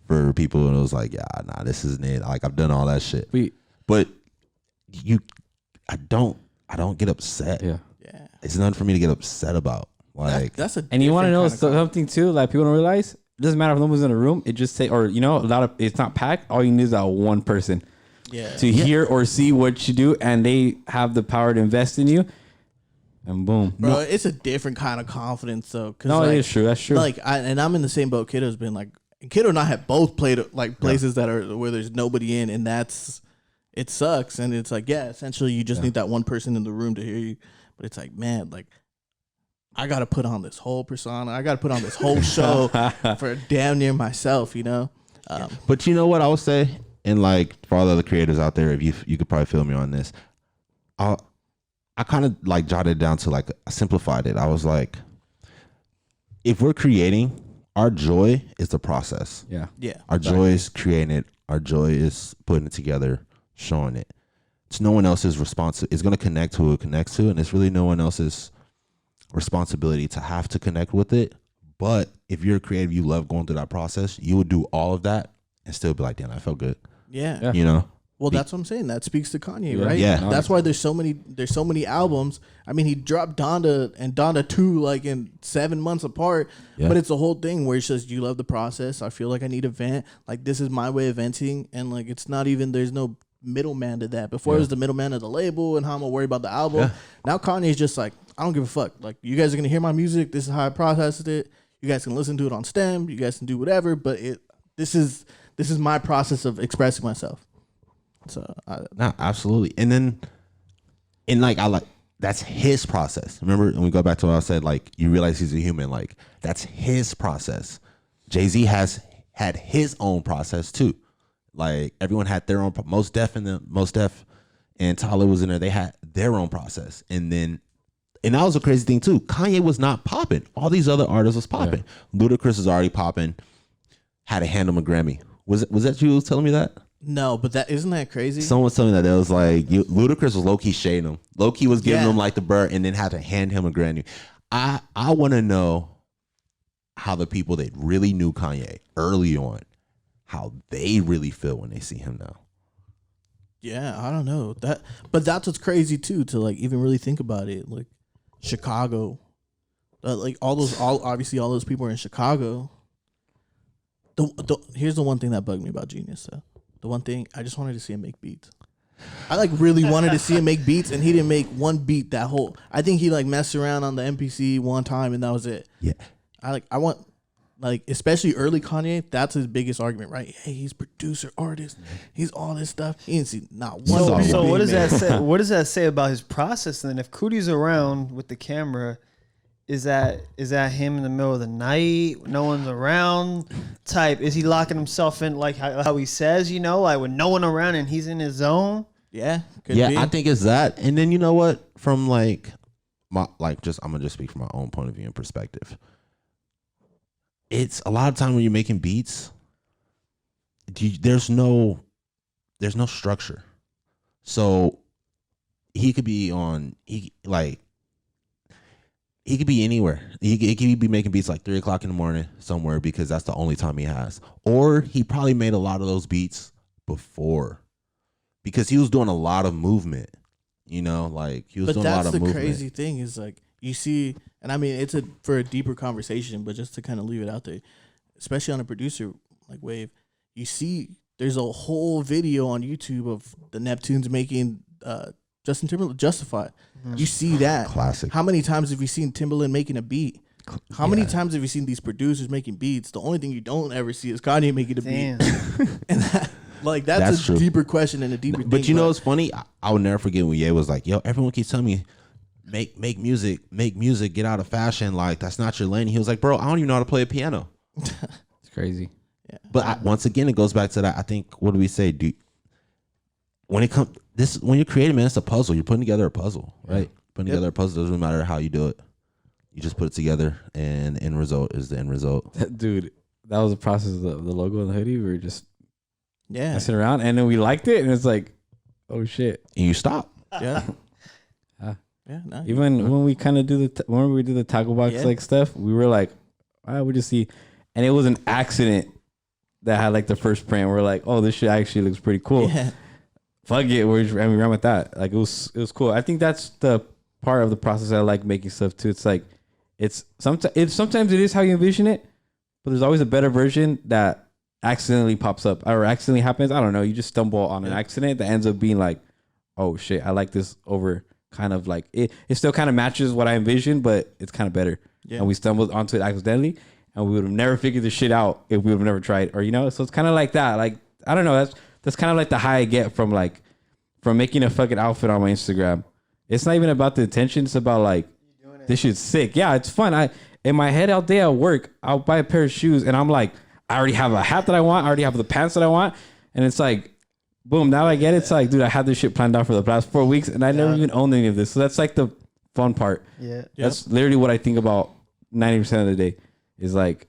for people and it was like, yeah, nah, this isn't it. Like I've done all that shit. But I don't get upset. Yeah. Yeah. It's nothing for me to get upset about. Like That's a And you want to know different kind of something too? Like people don't realize. It doesn't matter if no one's in a room. It just say, or you know, a lot of it's not packed. All you need is that one person to hear or see what you do, and they have the power to invest in you. And boom, bro. It's a different kind of confidence though. No, like, it is true. That's true. Like, I'm in the same boat. Kiddo's been like, Kiddo and I have both played like places that are where there's nobody in, and it sucks. And it's like, yeah, essentially you just need that one person in the room to hear you. But it's like, man, like I got to put on this whole persona. I got to put on this whole show for damn near myself, you know? But you know what I would say? And like for all the other creators out there, if you could probably feel me on this. I kind of like jotted it down to like, I simplified it. I was like, if we're creating, our joy is the process. yeah. Yeah. Our joy is creating it. Our joy is putting it together, showing it. It's no one else's responsibility. It's going to connect to who it connects to, and it's really no one else's responsibility to have to connect with it. But if you're creative, you love going through that process, you would do all of that and still be like, damn, I felt good. Yeah. You know? Well, that's what I'm saying. That speaks to Kanye, Yeah. right? Yeah. That's why there's so many albums. I mean, he dropped Donda and Donda 2 like in 7 months apart. Yeah. But it's a whole thing where it's just, you love the process. I feel like I need a vent. Like, this is my way of venting. And like, it's not even, there's no middleman to that. Before it was the middleman of the label and how I'm gonna worry about the album. Yeah. Now Kanye's just like, I don't give a fuck. Like, you guys are gonna hear my music. This is how I processed it. You guys can listen to it on STEM. You guys can do whatever. But this is my process of expressing myself. So No, absolutely. And then, that's his process. Remember, when we go back to what I said, like, you realize he's a human. Like, that's his process. Jay-Z has had his own process too. Like, everyone had their own. Most Def and Tyler was in there. They had their own process. And that was a crazy thing too. Kanye was not popping. All these other artists was popping. Ludacris was already popping. Had to hand him a Grammy. Was that you who was telling me that? no, but isn't that crazy? Someone was telling me that. It was like Ludacris was low-key shading him. Low-key was giving him like the bird and then had to hand him a Grammy. I want to know how the people that really knew Kanye early on, how they really feel when they see him now. Yeah, I don't know that, but that's what's crazy too, to like even really think about it. Like Chicago, like obviously all those people are in Chicago. Here's the one thing that bugged me about Genius though. The one thing I just wanted to see him make beats. I like really wanted to see him make beats, and he didn't make one beat that whole. I think he like messed around on the MPC one time, and that was it. Yeah. I want, like, especially early Kanye, that's his biggest argument, right? Hey, he's producer, artist, he's all this stuff. He didn't see not one. So beat what does made. that say? What does that say about his process? Then, if Cootie's around with the camera, is that him in the middle of the night? No one's around. Type, is he locking himself in like how he says? You know, like when no one around and he's in his zone. Yeah, could Yeah, be. I think it's that. And then you know what? From like I'm gonna just speak from my own point of view and perspective. It's a lot of time when you're making beats, there's no structure. So he could be he could be anywhere. He could be making beats like 3 o'clock in the morning somewhere because that's the only time he has. Or he probably made a lot of those beats before because he was doing a lot of movement. You know, like he was doing a lot of movement. But that's the crazy thing is like you see, and I mean it's for a deeper conversation, but just to kind of leave it out there, especially on a producer like wave, you see there's a whole video on YouTube of the Neptunes making Justin Timberlake Justified. You see that. Classic. How many times have you seen Timberland making a beat? How many times have you seen these producers making beats? The only thing you don't ever see is Kanye making a beat. And Like that's a true. deeper question and a deeper thing. But you know what's funny? I will never forget when Ye was like, "Yo, everyone keeps telling me, make music, get out of fashion. Like that's not your lane." He was like, "Bro, I don't even know how to play a piano." It's crazy. Yeah. But once again, it goes back to that. I think what do we say? When you're creating, man, it's a puzzle. You're putting together a puzzle, right? Putting together a puzzle doesn't matter how you do it. You just put it together, and the end result is the end result. Dude, that was the process of the logo and the hoodie. We were just messing around, and then we liked it, and it's like, oh shit. And you stop. Yeah. Yeah. No, Even when we kind of do when we do the Tacklebox like stuff, we were like, all right, we just see, and it was an accident that had like the first print. We're like, oh, this shit actually looks pretty cool. Yeah. Fuck it, and we ran with that. Like it was cool. I think that's the part of the process I like making stuff too. It's like sometimes it is how you envision it, but there's always a better version that accidentally pops up or accidentally happens. I don't know. You just stumble on an accident that ends up being like, oh shit, I like this over kind of like it still kind of matches what I envisioned, but it's kind of better. Yeah. And we stumbled onto it accidentally, and we would have never figured this shit out if we would have never tried, or so it's kind of like that. Like I don't know. That's kind of like the high I get from making a fucking outfit on my Instagram. It's not even about the intention. It's about like this shit's sick. Yeah, it's fun. In my head all day at work, I'll buy a pair of shoes, and I'm like, I already have a hat that I want. I already have the pants that I want, and it's like, boom. Now I get it. It's like, dude, I had this shit planned out for the past 4 weeks, and I never even owned any of this. So that's like the fun part. Yeah, that's literally what I think about 90% of the day. Is like,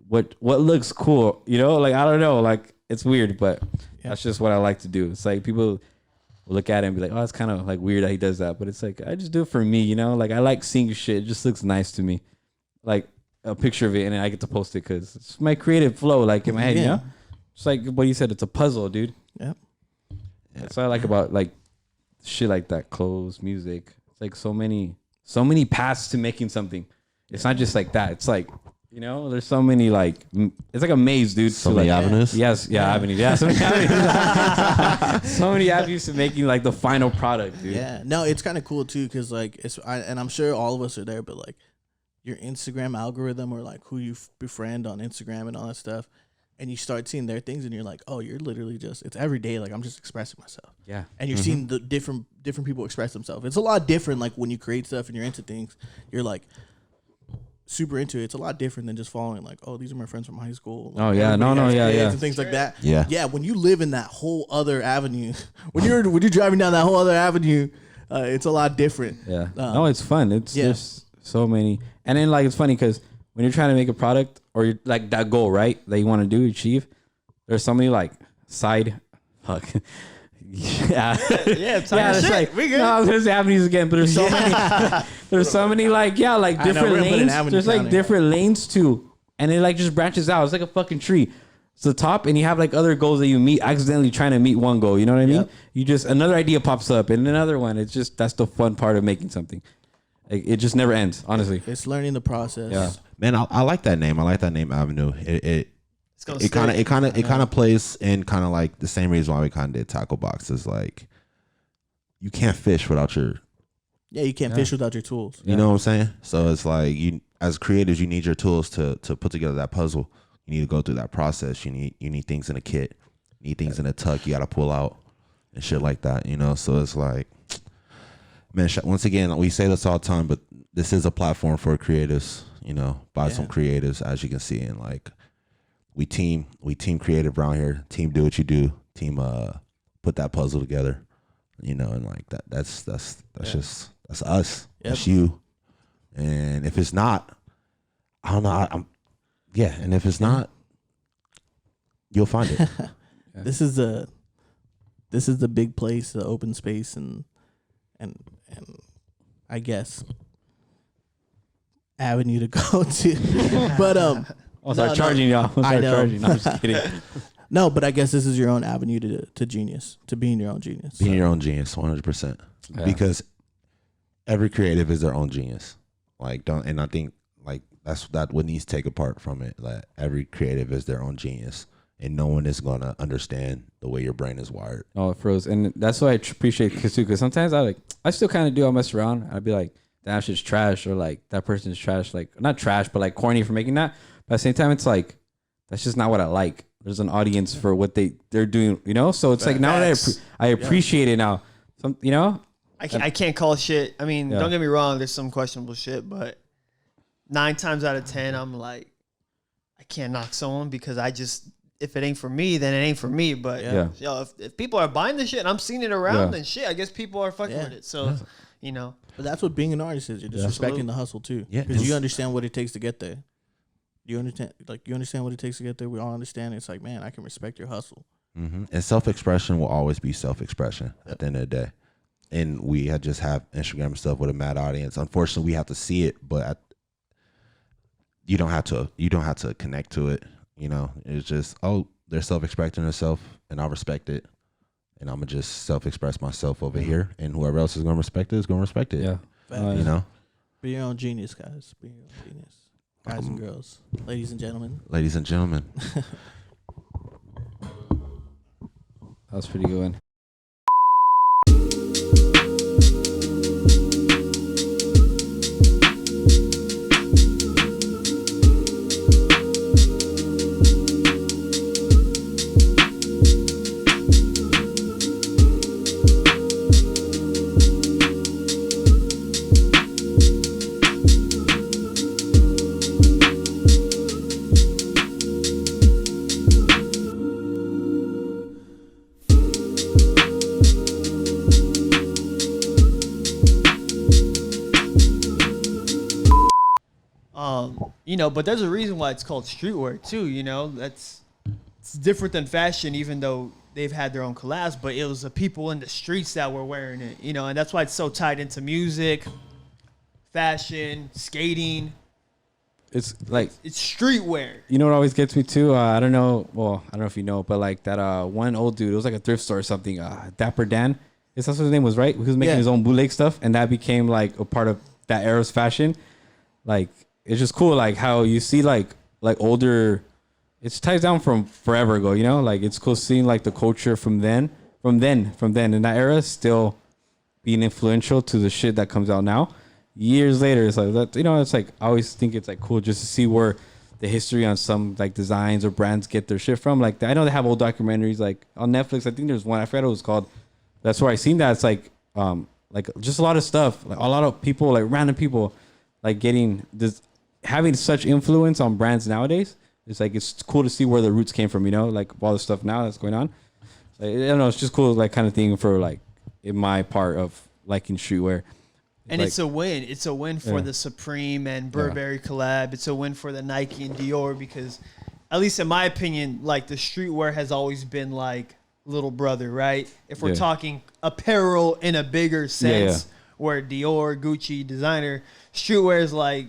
what looks cool. Like I don't know. Like it's weird, but that's just what I like to do. It's like people look at it and be like, oh, it's kind of like weird that he does that. But it's like, I just do it for me, Like I like seeing shit. It just looks nice to me. Like a picture of it, and then I get to post it because it's my creative flow, like in my head, It's like what you said, it's a puzzle, dude. Yep. That's what I like about like shit like that, clothes, music. It's like so many paths to making something. It's not just like that. It's like, there's so many like, it's like a maze, dude. So many avenues? Yes. Yeah, avenues. Yeah, so many avenues. So many avenues to making like the final product, dude. Yeah. No, it's kind of cool too because like, and I'm sure all of us are there, but like your Instagram algorithm or like who you befriend on Instagram and all that stuff. And you start seeing their things and you're like, oh, you're literally it's every day. Like I'm just expressing myself. Yeah. And you're seeing the different people express themselves. It's a lot different. Like when you create stuff and you're into things, you're like, super into it. It's a lot different than just following like, oh, these are my friends from high school. Like, and things like that. Yeah. When you live in that whole other avenue, when you're driving down that whole other avenue, it's a lot different. Yeah. No, it's fun. It's just so many, and then like it's funny because when you're trying to make a product or you're like that goal, right, that you want to achieve, there's so many like side, fuck. It's like we good. No, I was gonna say avenues again, but there's so many. There's so many like different lanes. There's like different lanes too, and it like just branches out. It's like a fucking tree. It's the top, and you have like other goals that you meet accidentally trying to meet one goal. You know what I mean? You just another idea pops up, and another one. It's just that's the fun part of making something. Like, it just never ends. Honestly, it's learning the process. Yeah, man, I like that name. I like that name, Avenue. It kind of plays in kind of like the same reason why we kind of did Tacklebox is like you can't fish without your you can't fish without your tools. You know what I'm saying? So it's like you as creatives you need your tools to put together that puzzle. You need to go through that process. You need things in a kit. You need things in a tuck. You got to pull out and shit like that. So it's like, man. Once again, we say this all the time, but this is a platform for creatives. By some creatives, as you can see, and like. We team creative around here. Team do what you do. Team put that puzzle together. And like that's just that's us. Yep. That's you. And if it's not, I don't know. And if it's not, you'll find it. This is the big place, the open space, and I guess avenue to go to. But I'll start charging y'all. I know. Charging. I'm just kidding. No, but I guess this is your own avenue to genius, to being your own genius. Being your own genius, 100%. Yeah. Because every creative is their own genius. Like, and I think like that's what needs to take apart from it. Like every creative is their own genius, and no one is gonna understand the way your brain is wired. Oh, it froze, and that's why I appreciate Castillo, because sometimes I still kind of do. I'll mess around. I'd be like, that shit's trash, or like that person's trash. Like not trash, but like corny for making that. But at the same time, it's like that's just not what I like. there's an audience for what they're doing, you know. So it's like now that I appreciate it now. Some, you know, I can't call shit. I mean, don't get me wrong. There's some questionable shit, but 9 times out of 10, I'm like, I can't knock someone because if it ain't for me, then it ain't for me. But yo, if people are buying the shit and I'm seeing it around, then shit, I guess people are fucking with it. So, you know. But that's what being an artist is. You're just respecting the hustle too. Yeah. Because you understand what it takes to get there. You understand what it takes to get there. We all understand. It's like, man, I can respect your hustle. Mm-hmm. And self-expression will always be self-expression at the end of the day. And we just have Instagram and stuff with a mad audience. Unfortunately, we have to see it, but you don't have to connect to it. You know, it's just, they're self-expressing themselves, and I respect it. And I'm going to just self-express myself over here. And whoever else is going to respect it is going to respect it. Yeah. You know? Be your own genius, guys. Be your own genius. Guys and girls. Ladies and gentlemen. Ladies and gentlemen. That was pretty good one. You know, but there's a reason why it's called streetwear too. You know, it's different than fashion, even though they've had their own collabs. But it was the people in the streets that were wearing it. You know, and that's why it's so tied into music, fashion, skating. It's like it's streetwear. You know what always gets me too? I don't know. Well, I don't know if you know, but like that one old dude. It was like a thrift store or something. Dapper Dan. That's what his name was, right? He was making his own bootleg stuff, and that became like a part of that era's fashion. Like. It's just cool, like how you see like older. It ties down from forever ago, you know. Like it's cool seeing like the culture from then in that era still being influential to the shit that comes out now. Years later, it's like that. You know, it's like I always think it's like cool just to see where the history on some like designs or brands get their shit from. Like I know they have old documentaries like on Netflix. I think there's one. I forgot what it was called. That's where I seen that. It's like just a lot of stuff. Like a lot of people, like random people, like getting this. Having such influence on brands nowadays, it's like it's cool to see where the roots came from, you know, like all the stuff now that's going on. Like, I don't know, it's just cool, like kind of thing for like in my part of liking streetwear. And like, it's a win. It's a win for the Supreme and Burberry collab. It's a win for the Nike and Dior because, at least in my opinion, like the streetwear has always been like little brother, right? If we're talking apparel in a bigger sense, where Dior, Gucci, designer, streetwear is like.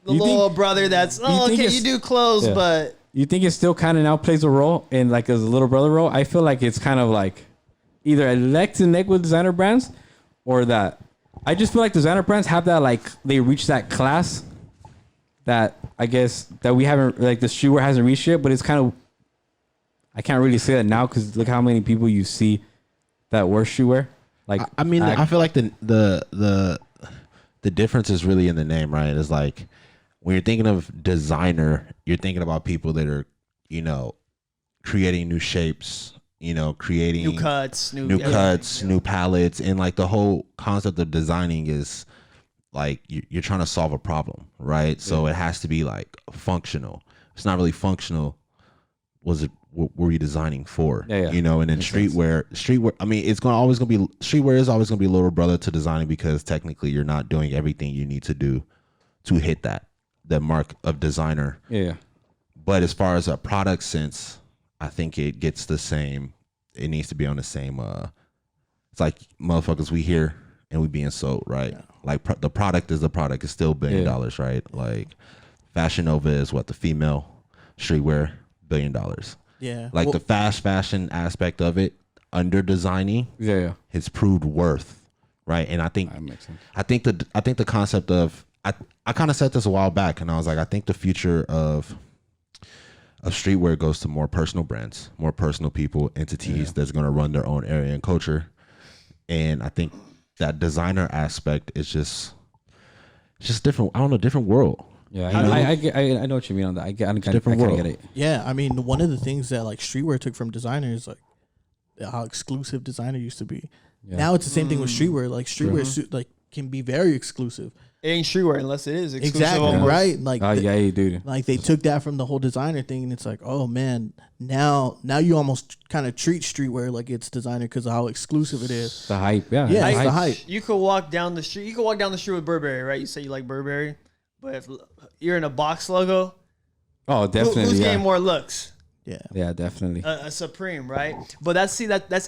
The little brother that's, you do clothes, but... You think it still kind of now plays a role in like as a little brother role? I feel like it's kind of like either I like to neck with designer brands or that... I just feel like designer brands have that like, they reach that class that I guess that we haven't, like the streetwear hasn't reached yet, but it's kind of... I can't really say that now because look how many people you see that wear streetwear. Like, I mean, I feel like the difference is really in the name, right? It's like... When you're thinking of designer, you're thinking about people that are, you know, creating new shapes, you know, creating new cuts, new palettes. And like the whole concept of designing is like you're trying to solve a problem, right? So it has to be like functional. If it's not really functional. What were you designing for? You know, and then streetwear, I mean, streetwear is always going to be little brother to designing because technically you're not doing everything you need to do to hit the mark of designer. But as far as a product sense, I think it gets the same. It needs to be on the same. It's like motherfuckers we hear and we being sold, right? Like the product is the product. It's still $1 billion, right? Like Fashion Nova is what the female streetwear $1 billion. Yeah. Like the fast fashion aspect of it under designing. Has proved worth, right? And I think that makes sense. I think the concept of I kind of said this a while back, and I was like, I think the future of streetwear goes to more personal brands, more personal people, entities that's going to run their own area and culture. And I think that designer aspect is just different. I don't know, different world. Yeah, How do I know what you mean on that. I kind of get it. Yeah, I mean, one of the things that like streetwear took from designers, like how exclusive designer used to be. Yeah. Now it's the same thing with streetwear. Like streetwear, like can be very exclusive. It ain't streetwear unless it is exclusive. Exactly almost. right. Like dude. Like they took that from the whole designer thing, and it's like, oh man, now you almost kind of treat streetwear like it's designer because of how exclusive it is. The hype, yeah. Yeah, it's hype. the hype. You could walk down the street. You could walk down the street with Burberry, right? You say you like Burberry, but if you're in a box logo, Oh, definitely. who's yeah. getting more looks? Yeah. Yeah, definitely. A Supreme, right? But that's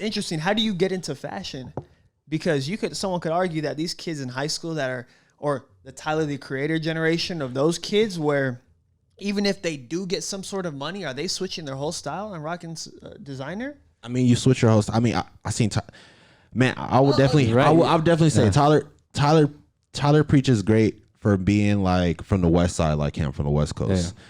interesting. How do you get into fashion? Because someone could argue that these kids in high school that are, or the Tyler the Creator generation of those kids, where even if they do get some sort of money, are they switching their whole style and rocking designer? I mean, you switch your host. I mean, I seen, man, I would definitely, I would definitely say Tyler preaches great for being like from the West Side, like him from the West Coast. Yeah.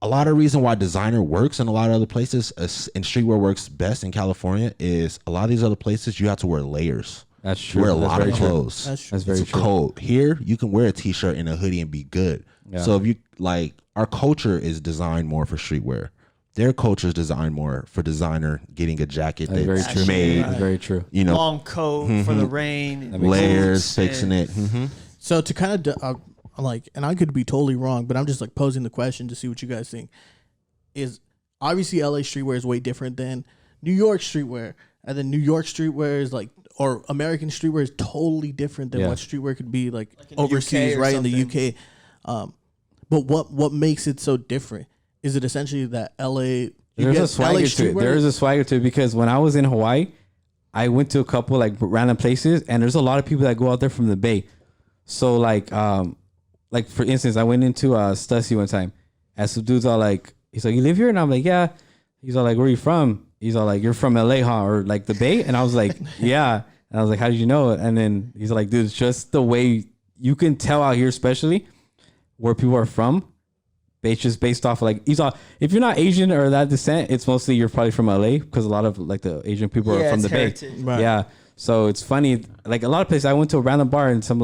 A lot of reason why designer works in a lot of other places and streetwear works best in California is a lot of these other places you have to wear layers. That's true. Wear a lot of clothes. That's very it's true. cold. Here, you can wear a t-shirt and a hoodie and be good. Yeah. So if you like, our culture is designed more for streetwear. Their culture is designed more for designer getting a jacket that's very true. made. That's very true. You know, Long coat for the rain, layers, fixing it. So to kind of like, and I could be totally wrong, but I'm just like posing the question to see what you guys think. Is obviously LA streetwear is way different than New York streetwear, and then New York streetwear is like, or American streetwear is totally different than what streetwear could be like overseas, right, in the UK. But what makes it so different? Is it essentially that LA? There's a swagger to it. There is a swagger to it because when I was in Hawaii, I went to a couple like random places, and there's a lot of people that go out there from the Bay. So like for instance, I went into Stussy one time, and some dudes are like, he's like, you live here? And I'm like, yeah. He's all like, where are you from? He's all like, you're from LA, huh? Or like the Bay? And I was like, yeah. And I was like, how did you know it? And then he's like, dude, it's just the way you can tell out here, especially where people are from. It's just based off like, he's all, if you're not Asian or that descent, it's mostly you're probably from LA because a lot of like the Asian people are from the Bay. Right. Yeah. So it's funny. Like a lot of places, I went to a random bar and some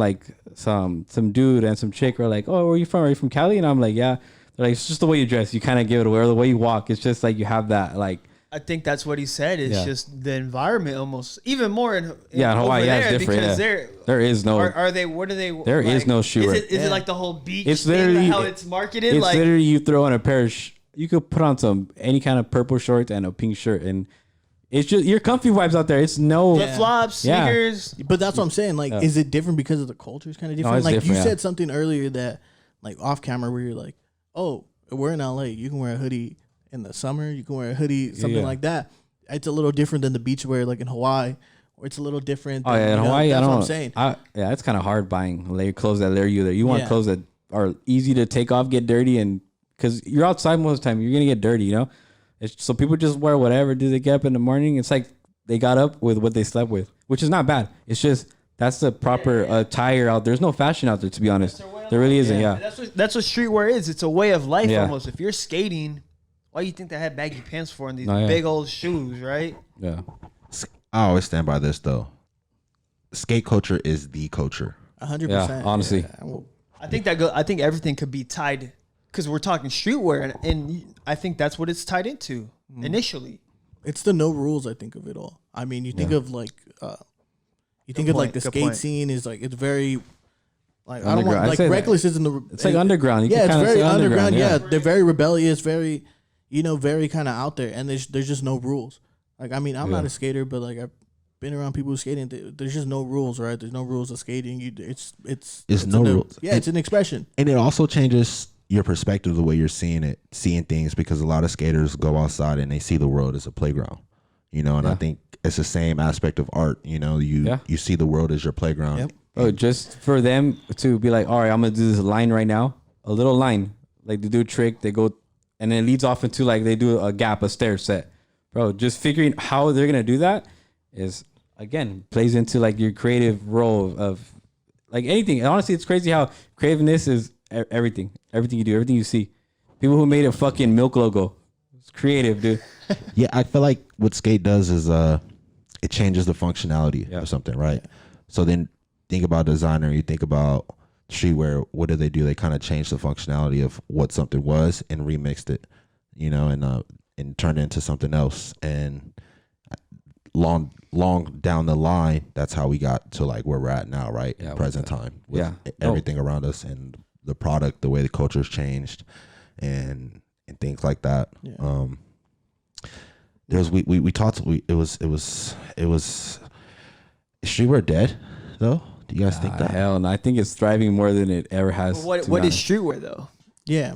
dude and some chick were like, oh, where are you from? Are you from Cali? And I'm like, yeah. Like, it's just the way you dress. You kind of give it away, or the way you walk. It's just like you have that, like. I think that's what he said. It's just the environment almost even more in Hawaii. Yeah, there it's different. because there is no. Are they? What are they? There is no shoe. Is it like the whole beach? It's thing, literally like how it's marketed. It's like literally you throw on a pair of. You could put on any kind of purple shorts and a pink shirt, and it's just your comfy vibes out there. It's no flip flops, sneakers. But that's what I'm saying. Like, is it different because of the culture is kind of different? it's like different, you said something earlier that, like off camera, where you're like, oh, we're in LA. You can wear a hoodie in the summer. You can wear a hoodie, something like that. It's a little different than the beach wear, like in Hawaii, or it's a little different. Oh yeah, in Hawaii, that's I don't. What I'm saying. Yeah, it's kind of hard buying clothes that layer you there. You want clothes that are easy to take off, get dirty, and because you're outside most of the time, you're gonna get dirty. You know, so people just wear whatever. Do they get up in the morning? It's like they got up with what they slept with, which is not bad. It's just that's the proper attire out there. There's no fashion out there, to be honest. There really isn't. Yeah. That's what streetwear is. It's a way of life almost. If you're skating, why do you think they have baggy pants for and these big old shoes, right? Yeah. I always stand by this though. Skate culture is the culture. 100%. Yeah, honestly. I think everything could be tied because we're talking streetwear, and I think that's what it's tied into initially. It's the no rules. I think of it all. I mean, you think of like, the skate scene is like it's very. Like I don't want like reckless isn't the. It's like underground. It's very underground. Yeah, they're very rebellious, very, very kind of out there, and there's just no rules. Like I mean, I'm not a skater, but like I've been around people who skating. There's just no rules, right? There's no rules of skating. It's no rules. Yeah, it's an expression, and it also changes your perspective, the way you're seeing things, because a lot of skaters go outside and they see the world as a playground, and I think it's the same aspect of art. You see the world as your playground. Yep. Oh, just for them to be like, all right, I'm gonna do this line right now, a little line, like they do a trick, they go, and then it leads off into like they do a stair set, bro. Just figuring how they're gonna do that is again plays into like your creative role of like anything. And honestly, it's crazy how creativeness is everything you do, everything you see. People who made a fucking milk logo, it's creative, dude. Yeah, I feel like what skate does is it changes the functionality of something, right? So then think about designer, you think about streetwear, what did they do? They kind of changed the functionality of what something was and remixed it, and turned it into something else. And long down the line, that's how we got to like where we're at now, right? Yeah, Present time. With Yeah. everything around us and the product, the way the culture's changed, and things like that. Yeah. We talked. It was is streetwear dead though? Do you guys think that? Hell no. I think it's thriving more than it ever has. What is streetwear though? Yeah.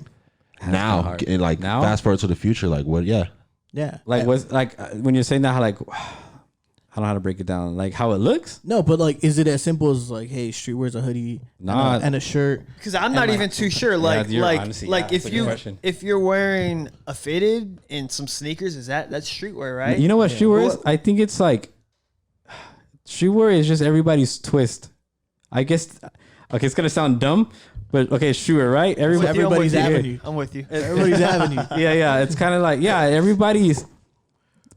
Now, and like Now? fast forward to the future, like what? Yeah, Yeah. Like what's like when you're saying that, how like I don't know how to break it down. Like how it looks. No, but like, is it as simple as like, hey, streetwear's a hoodie Nah. and a shirt? Because I'm not even too sure. Like, honestly, like that's a good question. if you're wearing a fitted and some sneakers, that's streetwear, right? You know what streetwear is? I think it's like streetwear is just everybody's twist. I guess. Okay, it's gonna sound dumb, but okay, streetwear, right? Everybody's avenue. I'm with you. Everybody's avenue. Yeah. It's kind of like everybody's.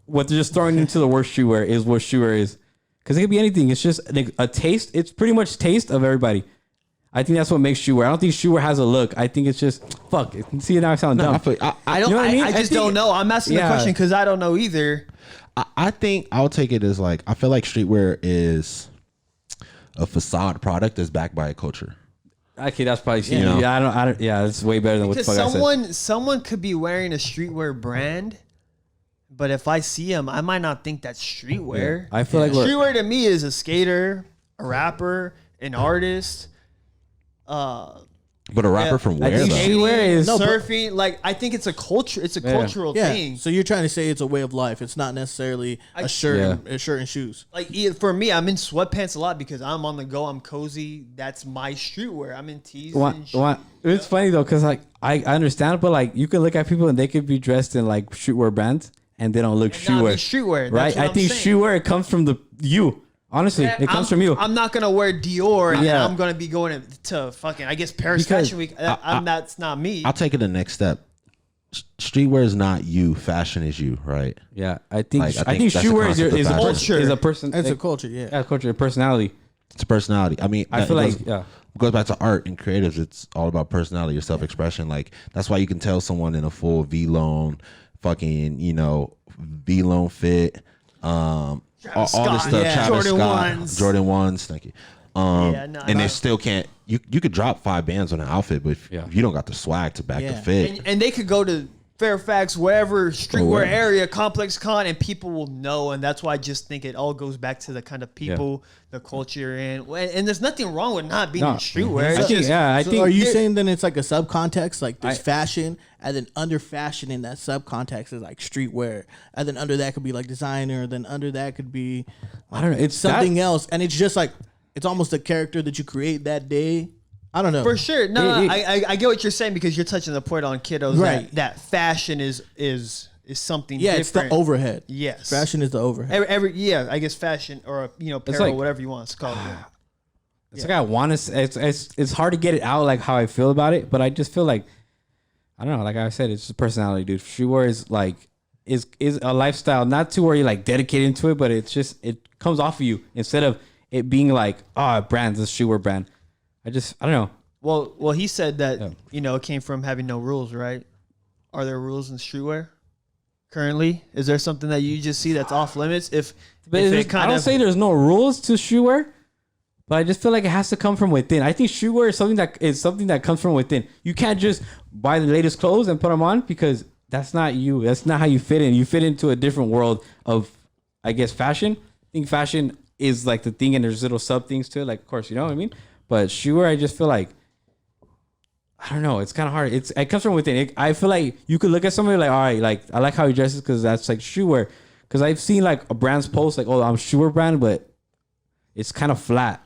What they're just throwing into the word streetwear is what streetwear is, because it could be anything. It's just like a taste. It's pretty much taste of everybody. I think that's what makes streetwear. I don't think streetwear has a look. I think it's just fuck. See, now I sound dumb. I don't. You know what I mean? I just don't know. I'm asking the question because I don't know either. I think I'll take it as like I feel like streetwear is a facade product that's backed by a culture. Okay, that's probably Yeah. Yeah, I don't. Yeah, it's way better than what the Because fuck I said. someone could be wearing a streetwear brand, but if I see him, I might not think that's streetwear. I feel like look, Streetwear to me is a skater, a rapper, an artist. But a rapper Yeah, from I where think though? streetwear is surfing. Like I think it's a culture. It's a cultural Yeah. thing. So you're trying to say it's a way of life. It's not necessarily a shirt, a shirt and shoes. Like for me, I'm in sweatpants a lot because I'm on the go. I'm cozy. That's my streetwear. I'm in tees. and shit. It's funny though, because like I understand, but like you could look at people and they could be dressed in like streetwear brands and they don't look And not be streetwear. streetwear. Right? That's what I I'm think saying. streetwear comes from you. Honestly, it comes from you. I'm not gonna wear Dior and Yeah. I'm gonna be going to fucking I guess Paris Because Fashion Week. That's not me. I'll take it the next step. Streetwear is not you. Fashion is you, right? Yeah, I think Like, I I think think that's the streetwear concept of fashion. Culture. is a person. It's a culture, yeah. Yeah, culture, personality. It's personality. I mean, I feel it like goes back to art and creatives. It's all about personality, your self-expression. Like that's why you can tell someone in a full V-Lone, fucking V-Lone fit, all this stuff. Yeah. Travis Jordan Scott, 1s. Jordan 1s. Thank you. And they still can't. You could drop 5 bands on an outfit, but if you don't got the swag to back the fit, and they could go to Fairfax, wherever streetwear wherever. area, Complex Con, and people will know. And that's why I just think it all goes back to the kind of people, the culture you're in. And there's nothing wrong with not being in streetwear. I It's think, just- I So think. are you saying then it's like a subcontext? Like there's fashion, and then under fashion in that subcontext is like streetwear, and then under that could be like designer, then under that could be I don't know. It's something else, and it's just like it's almost a character that you create that day. I don't know. For sure. No, I get what you're saying because you're touching the point on kiddos Right. that fashion is something Yeah, different. it's the overhead. Yes. Fashion is the overhead. I guess fashion or apparel, like- whatever you want to call it. It's like I want to. It's hard to get it out like how I feel about it, but I just feel like I don't know. Like I said, it's just personality, dude. Streetwear is like is a lifestyle, not to where you're like dedicated to it, but it's just it comes off of you instead of it being like a brand, this streetwear brand. I don't know. Well, he said that it came from having no rules, right? Are there rules in streetwear currently? Is there something that you just see that's off limits? I don't say there's no rules to streetwear, but I just feel like it has to come from within. I think streetwear is something that comes from within. You can't just buy the latest clothes and put them on because that's not you. That's not how you fit in. You fit into a different world of, I guess, fashion. I think fashion is like the thing, and there's little sub things to it. Like, of course, you know what I mean. But streetwear, I just feel like I don't know. It's kind of hard. It comes from within. I feel like you could look at somebody like, all right, like I like how he dresses because that's like streetwear. Because I've seen like a brand's post like, oh, I'm streetwear brand, but it's kind of flat.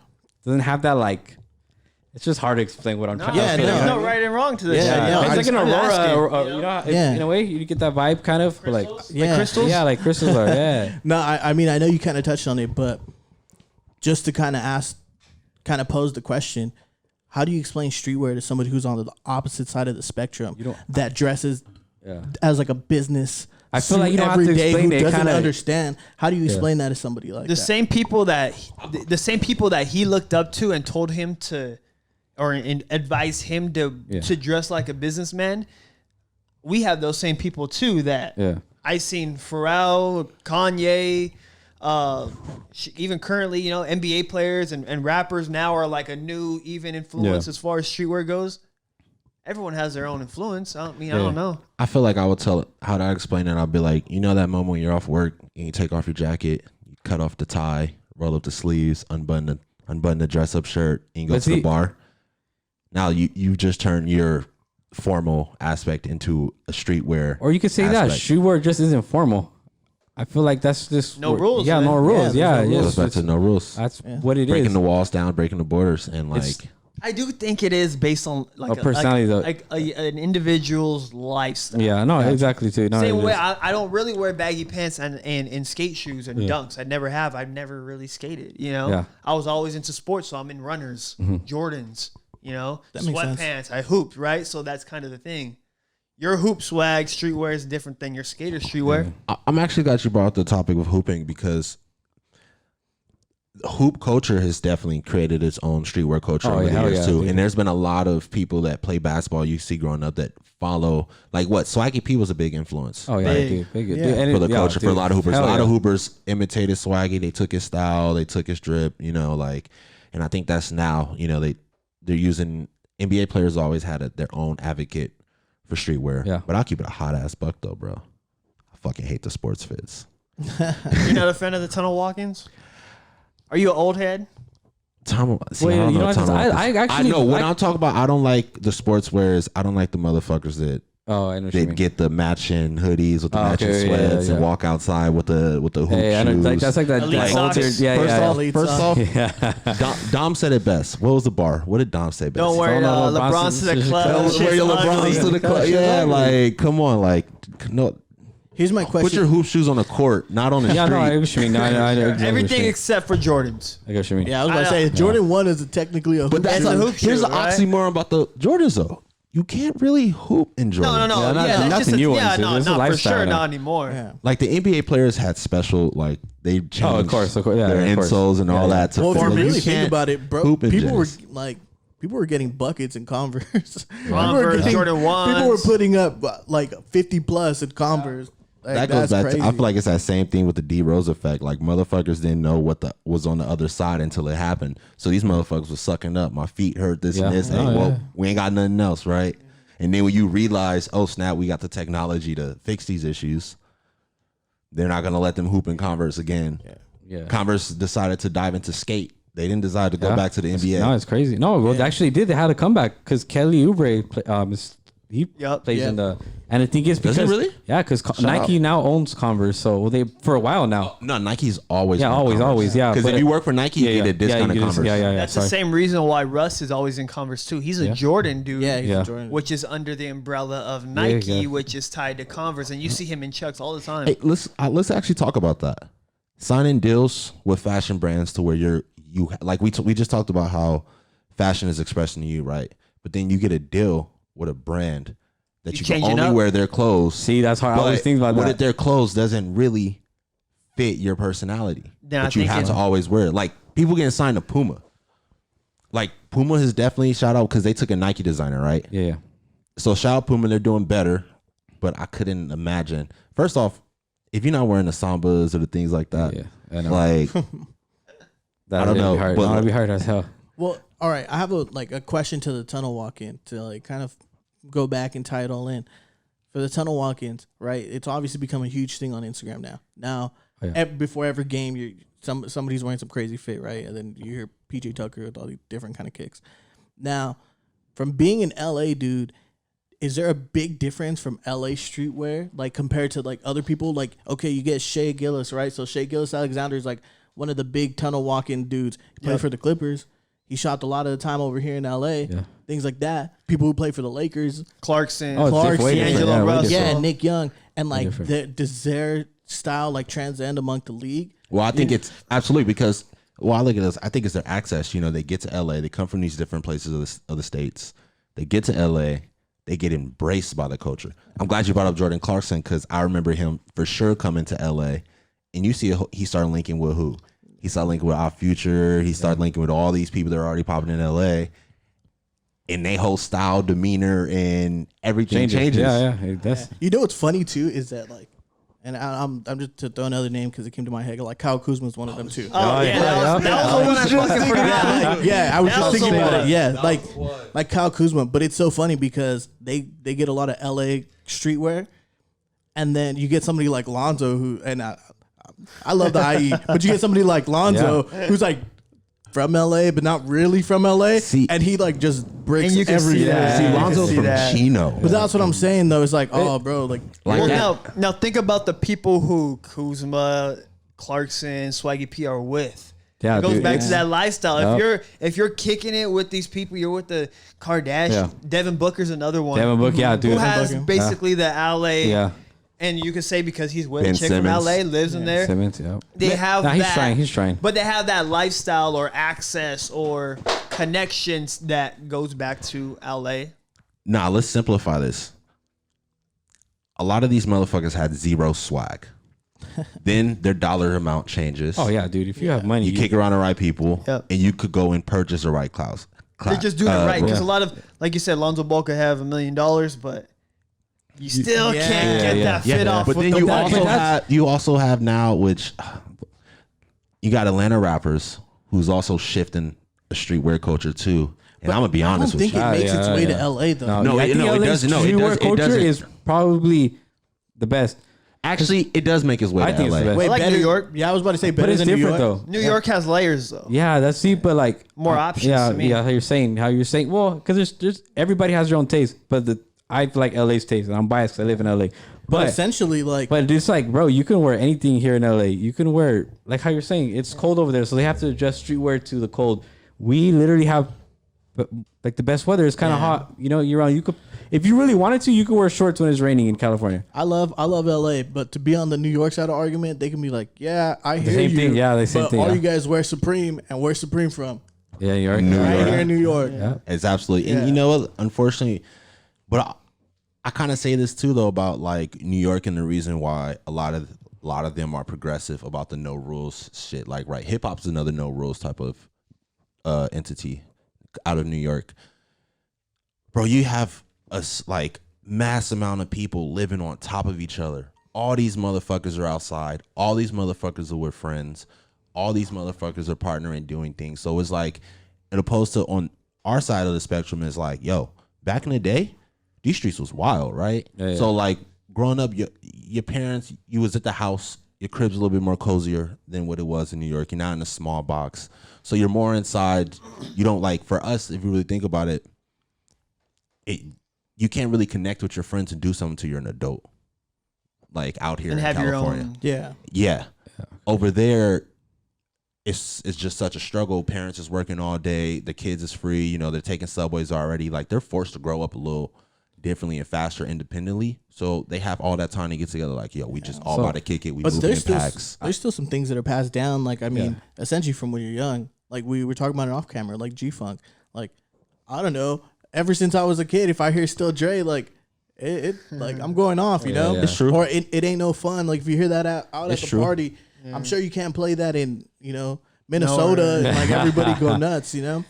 Doesn't have that like. It's just hard to explain what I'm trying to say. There's no right and wrong to this. Yeah, shit. no, It's like an I'm aurora, asking, in a way, you get that vibe kind of, but like, Yeah. crystals? yeah, like crystals are, yeah. No, I mean I know you kind of touched on it, but just to kind of pose the question, how do you explain streetwear to somebody who's on the opposite side of the spectrum that dresses as like a business? I feel like you don't have every to day explain who it, doesn't kinda- understand. How do you explain that to somebody like the that? same people that he looked up to and told him to or advise him to dress like a businessman, we have those same people too that I seen Pharrell, Kanye, even currently, NBA players and rappers now are like a new even influence as far as streetwear goes. Everyone has their own influence. I don't know. I feel like I would tell how to explain it. I'll be like, that moment when you're off work and you take off your jacket, you cut off the tie, roll up the sleeves, unbutton the dress up shirt, and you go to the bar. Now you just turn your formal aspect into a streetwear. Or you could say that streetwear just isn't formal. I feel like that's just no rules. Yeah, no rules. Yeah, it goes back to no rules. That's what it is. Breaking the walls down, breaking the borders, and I do think it is based on like a personality, though. Like an individual's lifestyle. Yeah, no, exactly. Too. No, same way, I don't really wear baggy pants and skate shoes and dunks. I never have. I've never really skated. I was always into sports, so I'm in runners, Jordans. Sweatpants. I hooped, right? So that's kind of the thing. Your hoop swag, streetwear is different than your skater streetwear. I'm actually glad you brought up the topic of hooping because hoop culture has definitely created its own streetwear culture over the years too. And there's been a lot of people that play basketball you see growing up that follow Swaggy P was a big influence. Oh yeah, big. For the culture, for a lot of hoopers. A lot of hoopers imitated Swaggy. They took his style, they took his drip, and I think that's now, they're using NBA players always had their own advocate for streetwear. Yeah. But I'll keep it a hot ass buck though, bro. I fucking hate the sports fits. You're not a fan of the tunnel walk-ins? Are you an old head? I know when I'm talking about I don't like the sports wears. I don't like the motherfuckers that get the matching hoodies with the matching sweats and walk outside with the hoop shoes. That's like that older. First off, Dom said it best. What was the bar? What did Dom say best? Don't wear LeBrons to the club. Don't wear your LeBrons to the club. Yeah, come on, no. Here's my question. Put your hoop shoes on the court, not on the street. No, I get what you mean. Everything except for Jordans. I get what you mean. Yeah, I was going to say, Jordan 1 is technically a hoop shoe. But that's a hoop shoe, here's the oxymoron about the Jordans, though. You can't really hoop in Jordans. No. That's the new ones. No, for sure, not anymore. Yeah. Like the NBA players had special, they changed of course. Yeah, their insoles and all that. Well, if you really think about it, bro, people were getting buckets in Converse. Jordan 1s. People were putting up 50 plus in Converse. That goes back to, I feel like it's that same thing with the D Rose effect. Like motherfuckers didn't know what was on the other side until it happened. So these motherfuckers was sucking up. My feet hurt this and this. We ain't got nothing else, right? And then when you realize, oh snap, we got the technology to fix these issues, they're not gonna let them hoop in Converse again. Yeah. Converse decided to dive into skate. They didn't decide to go back to the NBA. No, it's crazy. No, they actually did. They had a comeback because Kelly Oubre plays in the. And I think it's because yeah, because Nike now owns Converse, so they for a while now. No, Nike's always always because if you work for Nike, you get a discount on Converse. That's the same reason why Russ is always in Converse too. He's a Jordan dude, he's a Jordan, which is under the umbrella of Nike, which is tied to Converse, and you see him in Chucks all the time. Hey, let's actually talk about that. Signing deals with fashion brands to where you like we just talked about how fashion is expressing to you, right? But then you get a deal with a brand that you can only wear their clothes. See, that's how I always think about that. What if their clothes doesn't really fit your personality? But you have to always wear it. Like, people getting signed to Puma. Like, Puma has definitely shout out because they took a Nike designer, right? Yeah. So, shout out Puma. They're doing better. But I couldn't imagine. First off, if you're not wearing the Sambas or the things like that, I know. Like, I don't know. But that'd be hard as hell. Well, all right. I have a question to the tunnel walk-in to kind of go back and tie it all in. For the tunnel walk-ins, right? It's obviously become a huge thing on Instagram now. Before every game, somebody's wearing some crazy fit, right? And then you hear PJ Tucker with all these different kind of kicks. Now, from being in LA, dude, is there a big difference from LA streetwear, like compared to like other people? Like, okay, you get Shea Gillis, right? So Shea Gillis Alexander is like one of the big tunnel walk-in dudes. He played for the Clippers. He shopped a lot of the time over here in LA. Yeah. Things like that. People who play for the Lakers. Clarkson, D'Angelo Russell. Yeah, Nick Young. And like, does their style like transcend among the league? Well, I think it's absolutely because, I look at this, I think it's their access. They get to LA. They come from these different places of the states. They get to LA. They get embraced by the culture. I'm glad you brought up Jordan Clarkson because I remember him for sure coming to LA. And you see he started linking with who? He started linking with Our Future. He started linking with all these people that are already popping in LA. and they whole style, demeanor, and everything changes. Yeah, that's You know what's funny too is that like, and I'm just to throw another name because it came to my head. Like Kyle Kuzma is one of them too. Oh, yeah. That was the one I fucking forgot. Yeah, I was That just was thinking the about one. it. Yeah, like Kyle Kuzma. But it's so funny because they get a lot of LA streetwear, and then you get somebody like Lonzo who, and I love the IE, but you get somebody like Lonzo who's like from LA but not really from LA, and he like just breaks And you can every see that. See, You can Lonzo's see from that. Chino. But that's what I'm saying though. It's like, oh, bro, like Well, now think about the people who Kuzma, Clarkson, Swaggy P are with. Yeah, it goes dude, back it's- to that lifestyle. Yep. If you're kicking it with these people, you're with the Kardashians. Yeah. Devin Booker's another one. Devin Booker, yeah, dude. Who has Booker. basically the LA. Yeah. And you can say because he's with Ben a chick Simmons. from LA, lives in there. Simmons, yeah. They have Nah, he's that. He's trying. But they have that lifestyle or access or connections that goes back to LA. Nah, let's simplify this. A lot of these motherfuckers had zero swag. Then their dollar amount changes. Oh yeah, dude. If you have money, You kick around the right people, Yep. and you could go and purchase the right clouds. They're just doing it right because yeah. a lot of, like you said, Lonzo Ball could have $1 million, but you still Yeah. can't get Yeah, that yeah. fit off. But with then the you also have now, which you got Atlanta rappers who's also shifting the streetwear culture too. And I'm gonna be I honest don't with think you. it makes its way to yeah. LA though. No, I think it LA's doesn't. No, it streetwear does- it culture doesn't. is probably the best. Actually, it does make its way I to think it's LA. the best. Wait, like better, New York. Yeah, I was about to say better But it's than New different York. though. New York has layers though. Yeah, that's deep, but like More options Yeah, to me. yeah. How you're saying. Well, because there's everybody has their own taste, but I like LA's taste, and I'm biased 'cause I live in LA. But But essentially, like, but it's like, bro, you can wear anything here in LA. You can wear like how you're saying it's cold over there, so they have to adjust streetwear to the cold. We literally have like the best weather. It's kind of hot, year round. You could, if you really wanted to, you could wear shorts when it's raining in California. I love LA, but to be on the New York side of the argument, they can be like, yeah, I hear same you. thing, yeah, the same but thing, all yeah. you guys wear Supreme, and where's Supreme from? Yeah, you're right. New Right York. here in New York. Yeah. It's absolutely, and you know what? Unfortunately, but I kind of say this too though about like New York and the reason why a lot of them are progressive about the no rules shit. Like, right, hip hop's another no rules type of entity out of New York. Bro, you have a like mass amount of people living on top of each other. All these motherfuckers are outside. All these motherfuckers are with friends. All these motherfuckers are partnering doing things. So it's like, as opposed to on our side of the spectrum, is like, yo, back in the day, these streets was wild, right? Yeah. So like growing up, your parents, you was at the house. Your crib's a little bit more cozier than what it was in New York. You're not in a small box, so you're more inside. You don't like, for us, if you really think about it, you can't really connect with your friends and do something until you're an adult, like out here And in have your California. own. Yeah. Over there, it's just such a struggle. Parents is working all day. The kids is free. They're taking subways already. Like, they're forced to grow up a little differently and faster independently. So they have all that time to get together. Like, yo, we just all about to kick it. We But move there's in packs. still some things that are passed down. Like, I mean, essentially from when you're young. Like, we were talking about it off camera, like G-Funk. Like, I don't know. Ever since I was a kid, if I hear Still Dre, like, it like, I'm going off, you know? yeah. It's true. Or it ain't no fun. Like, if you hear that out at It's the true. party, I'm sure you can't play that in, Minnesota and, like, everybody go nuts, So,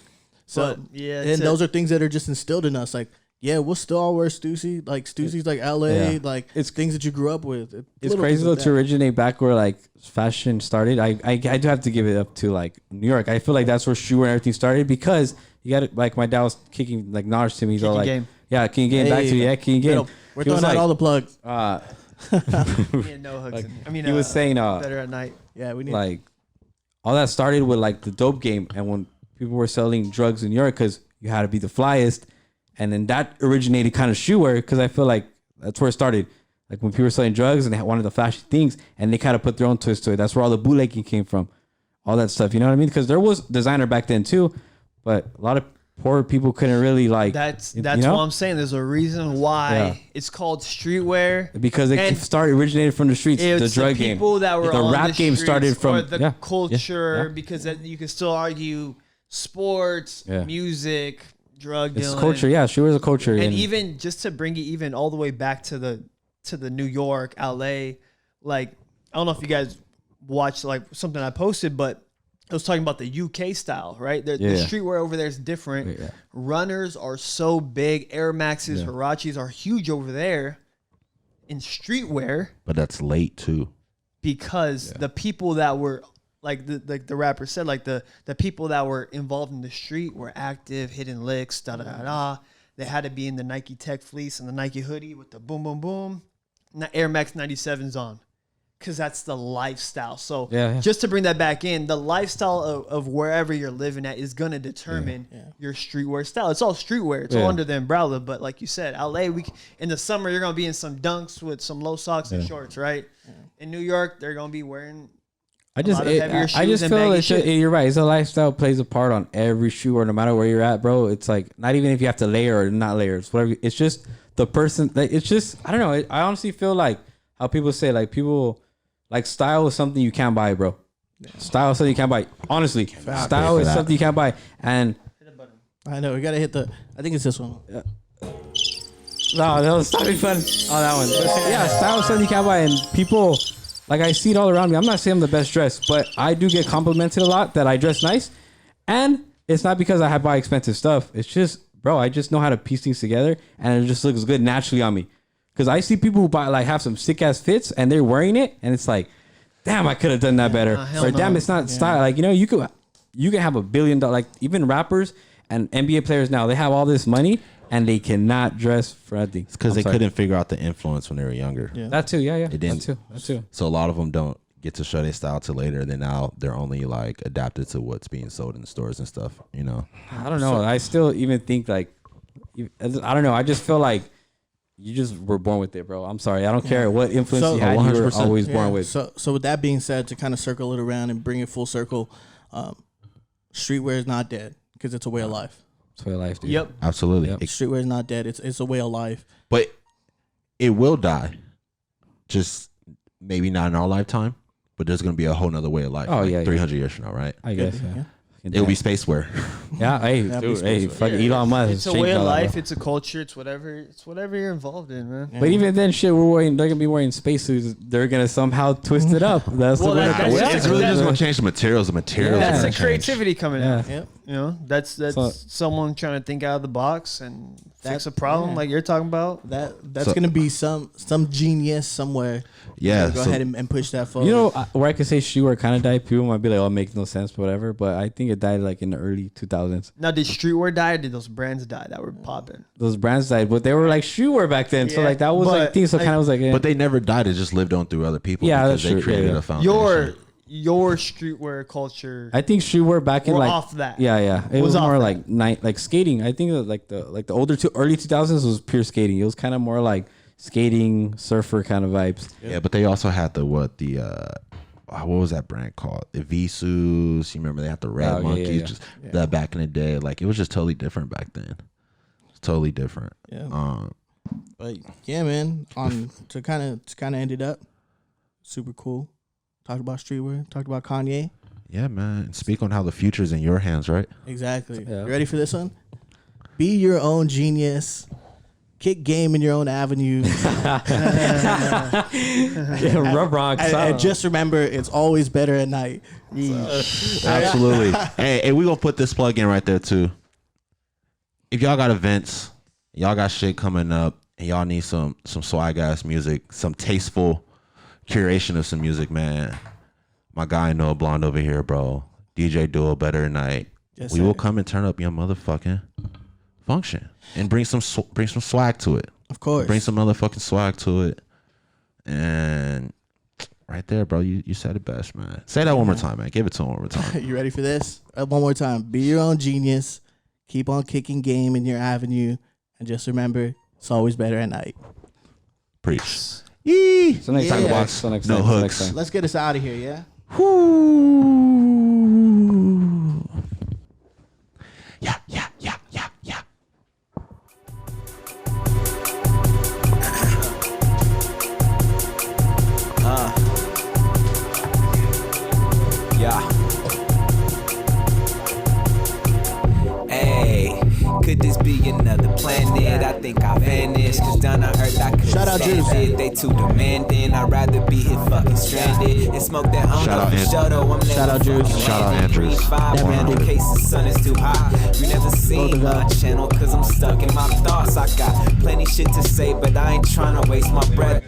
But, yeah, and those are things that are just instilled in us. Like, yeah, we'll still all wear Stussy. Like, Stussy's like LA. Yeah. Like, it's things that you grew up with. It's Little crazy things though like to that. originate back where like fashion started. I do have to give it up to like New York. I feel like that's where streetwear and everything started because you got like my dad was kicking like knowledge to me. He's all like, Game. yeah, King Game, back to the King Game. We're He was throwing out like, all the plugs. Yeah, no Hudson. he was saying better at night. Yeah, we need like all that started with like the dope game and when people were selling drugs in New York because you had to be the flyest, and then that originated kind of shoewear because I feel like that's where it started. Like when people were selling drugs and they wanted the flashy things and they kind of put their own twist to it. That's where all the bootlegging came from, all that stuff. You know what I mean? Because there was designer back then too, but a lot of poor people couldn't really like. That's you what know? I'm saying. There's a reason why Yeah. it's called streetwear. Because it And originated from the streets, the It's drug the game. people that were the on rap the game streets started from or the yeah, culture yeah. because then you can still argue sports, Yeah. music, drug It's dealing. culture. Yeah, sure is a culture. And even just to bring it even all the way back to the New York, LA, like I don't know if you guys watched like something I posted, but I was talking about the UK style, right? The streetwear over there is different. Yeah. Runners are so big. Air Maxes, Huaraches are huge over there in streetwear. But that's late too. Because the people that were like the rapper said, like the people that were involved in the street were active, hitting licks, da da da da. They had to be in the Nike Tech fleece and the Nike hoodie with the boom boom boom, Air Max 97s on, because that's the lifestyle. So just to bring that back in, the lifestyle of wherever you're living at is gonna determine your streetwear style. It's all streetwear. It's all under the umbrella. But like you said, LA, in the summer you're gonna be in some dunks with some low socks and shorts, right? In New York, they're gonna be wearing. I just feel like you're right. It's a lifestyle plays a part on every shoe, or no matter where you're at, bro. It's like not even if you have to layer or not layer. It's whatever. It's just the person. Like, it's just I don't know. I honestly feel like how people say like people like style is something you can't buy, bro. Style is something you can't buy. Honestly, style is something you can't buy. And I know we gotta hit the. I think it's this one. No, that was not fun on that one. But yeah, style is something you can't buy, and people. Like, I see it all around me. I'm not saying I'm the best dressed, but I do get complimented a lot that I dress nice. And it's not because I buy expensive stuff. It's just, bro, I just know how to piece things together, and it just looks good naturally on me. Because I see people who have some sick-ass fits, and they're wearing it, and it's like, damn, I could have done that better. Or damn, it's not style. Like, you can have $1 billion, like, even rappers and NBA players now, they have all this money, and they cannot dress for anything. It's because they couldn't figure out the influence when they were younger. Yeah. That too, yeah. That too. So a lot of them don't get to show their style till later. And then now they're only like adapted to what's being sold in the stores and stuff. I don't know. I still even think like, I don't know. I just feel like you just were born with it, bro. I'm sorry. I don't care what influence you had. 100%. You were always born with. So with that being said, to kind of circle it around and bring it full circle, streetwear is not dead because it's a way of life. It's a way of life, dude. Yep. Absolutely. Yep. Streetwear is not dead. It's a way of life. But it will die. Just maybe not in our lifetime, but there's going to be a whole nother way of life. 300 years from now, right? I guess, yeah. It'll be space wear. Yeah, fuck Elon Musk. It's a way of life. It's a culture. It's whatever you're involved in, man. But even then, shit, they're gonna be wearing spacesuits. They're gonna somehow twist it up. It's really just gonna change the materials. That's the creativity coming out. Yep. That's someone trying to think out of the box and fix a problem like you're talking about. That's gonna be some genius somewhere. Yeah, go ahead and push that forward. Where I could say streetwear kind of died. People might be like, "Oh, it makes no sense," whatever. But I think it died like in the early 2000s. Now, did streetwear die, or did those brands die that were popping? Those brands died, but they were like streetwear back then. So like that was like things. So kind of was like, but they never died. It just lived on through other people. Yeah, because they created a foundation. Your streetwear culture. I think streetwear back in like off that. Yeah. It was more like skating. I think like the older early 2000s was pure skating. It was kind of more like skating, surfer kind of vibes. Yeah, but they also had what was that brand called? The Visus. You remember they had the red monkeys. That back in the day, like it was just totally different back then. It's totally different. Yeah. But yeah, man. To kind of end it up, super cool. Talked about streetwear. Talked about Kanye. Yeah, man. Speak on how the future's in your hands, right? Exactly. Yeah. You ready for this one? Be your own genius. Kick game in your own avenue. Rub rocks. And just remember, it's always better at night. So. Absolutely. Hey, we gonna put this plug in right there too. If y'all got events, y'all got shit coming up, and y'all need some swag ass music, some tasteful curation of some music, man. My guy Noah Blonde over here, bro. DJ Duo Better at Night. Yes, we will come and turn up your motherfucking function and bring some swag to it. Of course. Bring some motherfucking swag to it. And right there, bro, you said it best, man. Say that one more time, man. Give it to him one more time. You ready for this? One more time. Be your own genius. Keep on kicking game in your avenue. And just remember, it's always better at night. Preach. Yee. So next Tacklebox. No hooks. Let's get us out of here, yeah? Whoo. Yeah. Hey, could this be another planet. I think I vanished, cause done I heard I couldn't Shout out stand Jeen-Yuhs. it. They too demanding, I'd rather be here fucking stranded. And smoke that on Shout out for show though, I'm Shout never out Jeen-Yuhs. fucking Shout out landing. Andrews. Green 5, That man in did. case the sun is too hot. You never seen my channel, cause I'm stuck in my thoughts. I got plenty shit to say, but I ain't tryna waste my breath.